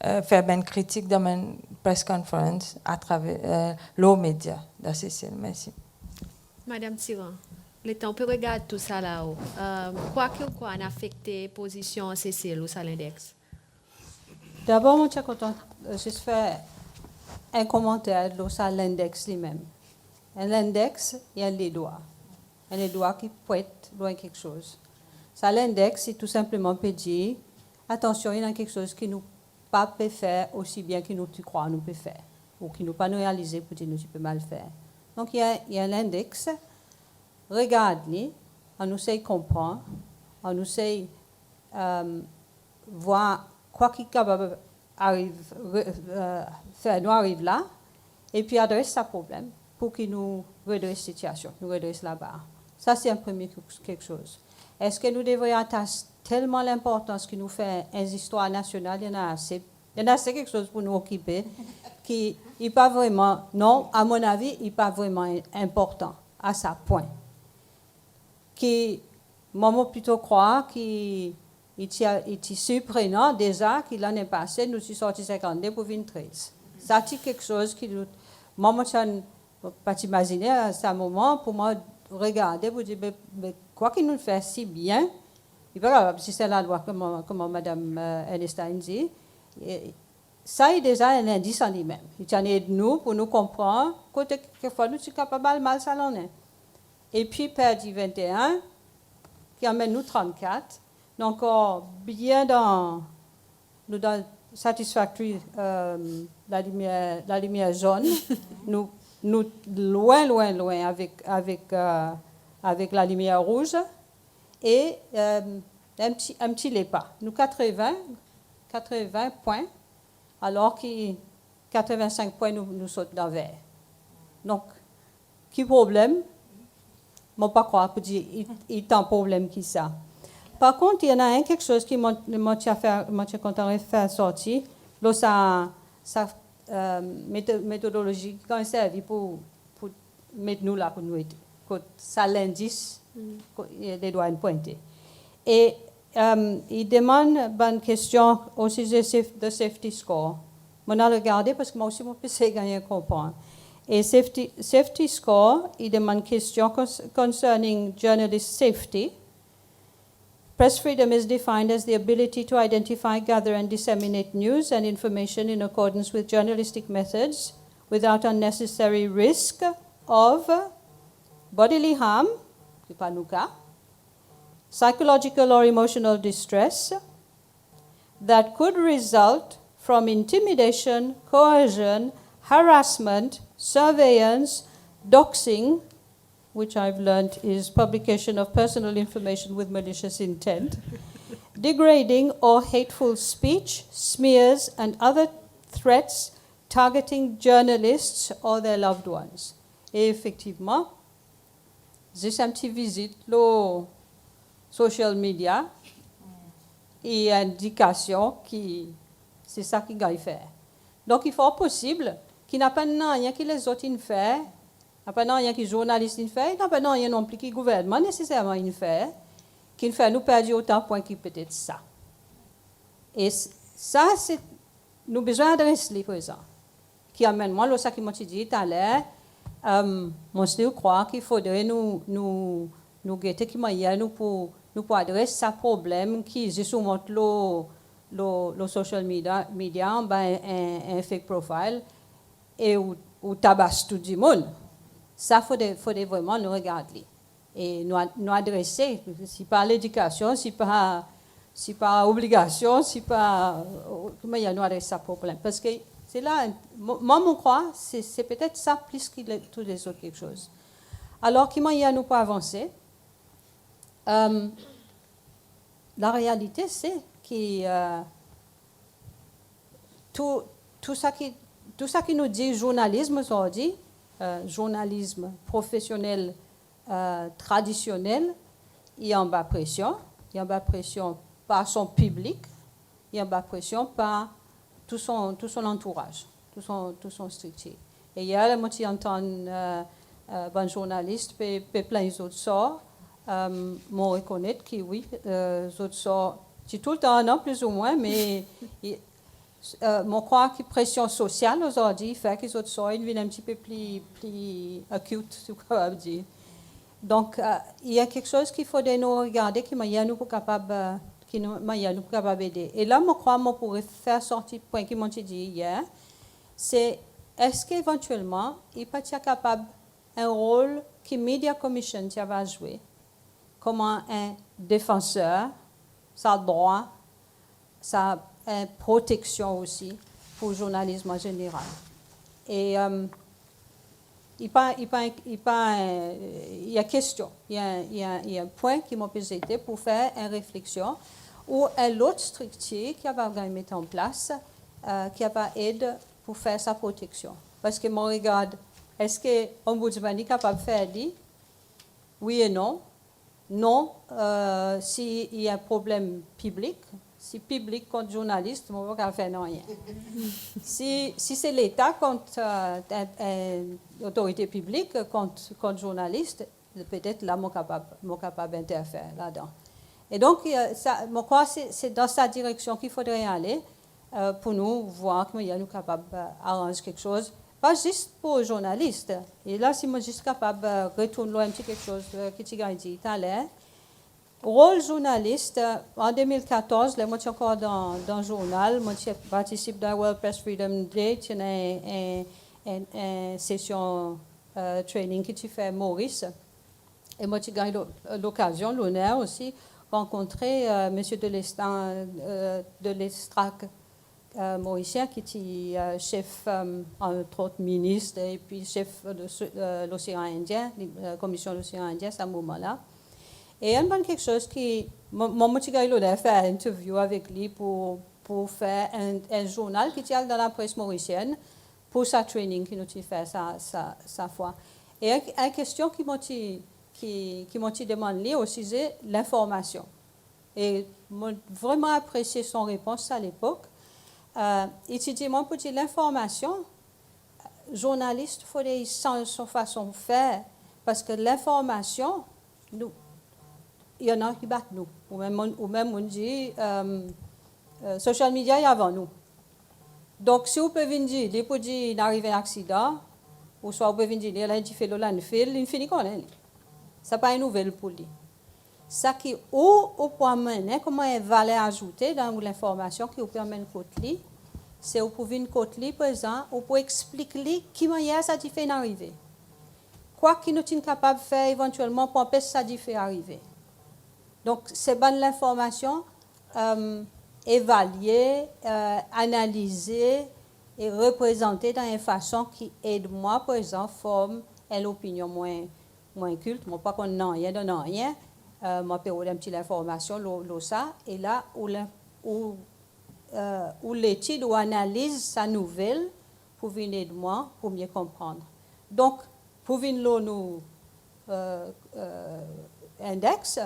faire une critique dans une press conference à travers les médias. Merci. Madame Tiran, le temps peut regarder tout ça là-haut. Quoi a affecté la position CCL ou l'index? D'abord, je suis content de faire un commentaire sur l'index lui-même. L'index, il y a les doigts. Il y a les doigts qui pointent loin quelque chose. Ça, l'index, c'est tout simplement peut dire, attention, il y a quelque chose qui nous pas peut faire aussi bien que nous tu crois nous peut faire ou qui nous pas nous réaliser pour dire nous tu peux mal faire. Donc il y a l'index. Regarde-les, on nous sait comprendre, on nous sait voir quoi qui est capable faire nous arrive là et puis adresse ce problème pour qu'il nous redresse la situation, nous redresse la barre. Ça c'est un premier quelque chose. Est-ce que nous devrions attacher tellement l'importance qui nous fait une histoire nationale, il y en a assez. Il y en a assez quelque chose pour nous occuper qui n'est pas vraiment, non, à mon avis, il n'est pas vraiment important à ce point. Qui, moi, plutôt croire qu'il est surprenant déjà que l'année passée, nous sommes sortis 52 pour 13. Ça, c'est quelque chose qui nous. Moi, je ne peux pas imaginer à ce moment pour moi regarder pour dire, mais quoi qu'il nous fait si bien. Si c'est la loi, comme Mme Einstein dit, ça est déjà un indice en lui-même. Il tient de nous pour nous comprendre que quelquefois nous sommes capables de mal ça l'en est. Et puis, perdu 21, qui amène nous 34, donc bien dans satisfactory, la lumière jaune, nous loin avec la lumière rouge. Et un petit lépa. Nous 80 points, alors que 85 points nous sautent dans le vert. Donc, qui problème? Je ne peux pas croire que il y a un problème qui ça. Par contre, il y en a quelque chose qui m'a content de faire sortir. Là, sa méthodologie qui a servi pour mettre nous là pour nous aider. Ça l'indice. Les doigts pointés. Et il demande une question au sujet de safety score. Je vais regarder parce que moi aussi, je peux gagner à comprendre. Et safety score, il demande une question concerning journalist safety. Press freedom is defined as the ability to identify, gather, and disseminate news and information in accordance with journalistic methods without unnecessary risk of bodily harm, psychological or emotional distress that could result from intimidation, coercion, harassment, surveillance, doxing, which I've learned is publication of personal information with malicious intent, degrading or hateful speech, smears, and other threats targeting journalists or their loved ones. Et effectivement, j'ai un petit visite le social media et indication qui c'est ça qui va faire. Donc il faut possible qu'il n'y a pas rien que les autres ne font, il n'y a pas rien que les journalistes ne font, il n'y a pas rien non plus que le gouvernement nécessairement ne fait, qui fait nous perdre autant de points que peut-être ça. Et ça, c'est nous besoin d'adresser les présents. Qui amène moi, le ça qui m'a dit tout à l'heure, moi je crois qu'il faudrait nous guetter qui m'a nous pour adresser ce problème qui est souvent le social media ben un fake profile et ou tabasse tout le monde. Ça faudrait vraiment nous regarder et nous adresser. Si pas l'éducation, si pas obligation, si pas comment nous adresser ce problème parce que c'est là, moi, je crois, c'est peut-être ça plus que tous les autres quelque chose. Alors, comment y a nous pas avancer? La réalité, c'est que tout ça qui nous dit journalisme aujourd'hui, journalisme professionnel traditionnel, il y a en bas pression. Il y a en bas pression par son public, il y a en bas pression par tout son entourage, tout son structure. Et hier, moi, j'entends un journaliste, plein d'autres sorts, m'ont reconnaître que oui, autres sorts, c'est tout le temps, non, plus ou moins, mais je crois que la pression sociale aujourd'hui fait que les autres sorts deviennent un petit peu plus acute, c'est quoi dire. Donc, il y a quelque chose qu'il faudrait nous regarder, qui m'a nous pour capable qui nous capable d'aider. Et là, je crois qu'on pourrait faire sortir le point qui m'a dit hier, c'est est-ce qu'éventuellement, il peut être capable un rôle que Media Commission va jouer comme un défenseur, sa droit, sa protection aussi pour le journalisme en général. Et il y a question, il y a un point qui m'a posé pour faire une réflexion ou une autre structure qui va mettre en place, qui va aider pour faire sa protection. Parce que moi, regarde, est-ce que l'Ombudsman est capable de faire dit oui et non? Non, s'il y a un problème public. Si public contre journaliste, on ne va pas faire rien. Si c'est l'État contre l'autorité publique, contre journaliste, peut-être là, je suis capable d'interférer là-dedans. Et donc, je crois que c'est dans cette direction qu'il faudrait aller pour nous voir comment nous sommes capables d'arranger quelque chose. Pas juste pour les journalistes. Et là, si je suis juste capable de retourner un petit quelque chose que tu as dit tout à l'heure, rôle journaliste, en 2014, là, moi, je suis encore dans le journal, moi, je participe dans World Press Freedom Day, il y a une session training que tu fais Maurice. Et moi, j'ai eu l'occasion, l'honneur aussi, rencontrer M. de l'Estrac mauricien, qui était chef, entre autres, ministre, et puis chef de l'océan Indien, la commission de l'océan Indien, à ce moment-là. Et il y a quelque chose qui... Moi, j'ai eu l'honneur de faire une interview avec lui pour faire un journal qui est dans la presse mauricienne pour sa training qui nous fait sa fois. Et une question qui m'a demandé aussi, c'est l'information. Et j'ai vraiment apprécié son réponse à l'époque. Il dit, moi, pour dire l'information, journaliste, il faudrait changer son façon de faire, parce que l'information, il y en a qui battent nous. Ou même on dit, social media, il y a avant nous. Donc, si vous pouvez venir dire, il peut dire, il arrive un accident, ou soit vous pouvez venir dire, il a fait le landfill, il finit qu'on est. Ce n'est pas une nouvelle pour lui. Ça qui au point mener, comment est valeur ajoutée dans l'information qui vous permet de côté, c'est vous pouvez une côté présent, ou pour expliquer qui manière ça fait arriver. Quoi qu'il nous sommes capables de faire éventuellement pour empêcher ça de faire arriver. Donc, c'est bonne l'information, évaluer, analyser et représenter dans une façon qui aide moi, par exemple, forme et l'opinion moins culte, moi pas qu'on n'a rien de rien, moi peux une petite information ça et là où l'étude ou analyse sa nouvelle pour venir de moi pour mieux comprendre. Donc pour venir nous index,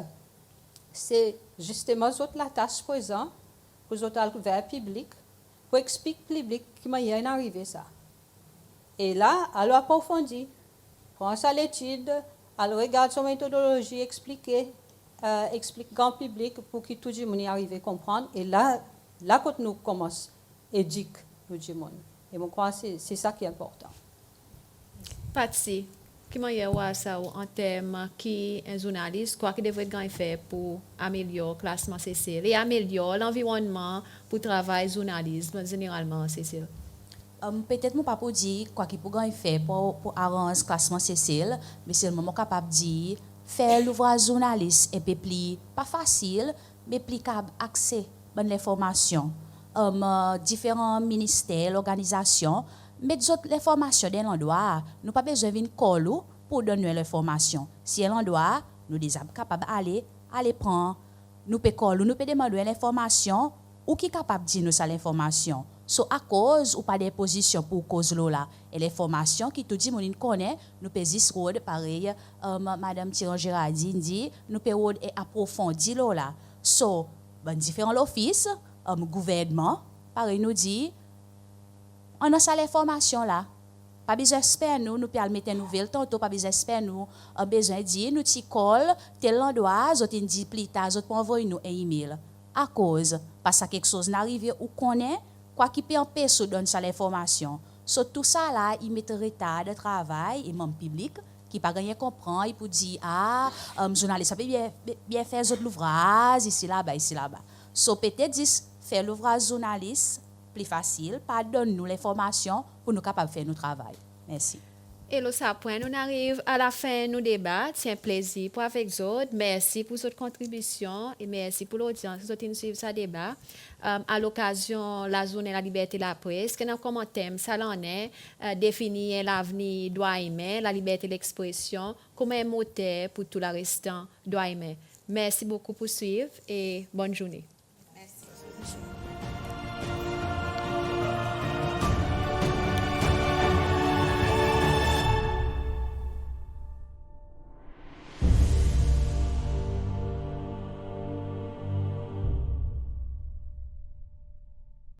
c'est justement la tâche présente pour le vers public pour expliquer public comment il est arrivé ça. Et là, elle approfondit, prend ça l'étude, elle regarde son méthodologie, explique grand public pour que tout le monde y arrive à comprendre. Et là quand nous commençons à éduquer tout le monde. Et je crois que c'est ça qui est important. Patsy, comment y a ça en termes qui un journaliste quoi qu'il devrait faire pour améliorer le classement Cécile et améliorer l'environnement pour travailler journalisme généralement Cécile? Peut-être mon pas dire quoi qu'il pourrait faire pour arranger le classement Cécile, mais c'est le moment capable de dire faire l'ouvrage journaliste et puis plus pas facile, mais plus capable accès à l'information. Différents ministères, organisations, mais l'information dans l'endroit, nous pas besoin d'une colle pour donner l'information. Si l'endroit, nous sommes capables d'aller prendre, nous pouvons coller, nous pouvons demander l'information ou qui est capable de dire nous ça l'information. So à cause ou pas des positions pour cause là et l'information qui tout dit monde connaît nous peut road pareil madame Tiran Géraldine dit nous peut road et approfondir là. So différents offices gouvernement pareil nous dit on a ça l'information là. Pas besoin d'espérer nous peut mettre une nouvelle tantôt pas besoin d'espérer nous besoin dire nous ti call tel endroit autres dit plus tard autres pour envoyer nous un email à cause parce que quelque chose n'arrive ou connaît quoi qui peut empêcher de donner ça l'information. So, tout ça là, il met retard de travail et même public qui pas rien comprend, il peut dire journaliste ça peut bien faire l'ouvrage ici là-bas. So peut-être faire l'ouvrage journaliste plus facile, pas donne nous l'information pour nous capables de faire notre travail. Merci. Et là, ça point, nous arrivons à la fin de nos débats. C'est un plaisir pour avec vous. Merci pour votre contribution et merci pour l'audience qui nous suivre ce débat. À l'occasion la journée de la liberté de la presse, que dans le commentaire, ça en est définir l'avenir droit humain, la liberté d'expression, comme un moteur pour tout le restant droit humain. Merci beaucoup pour suivre et bonne journée.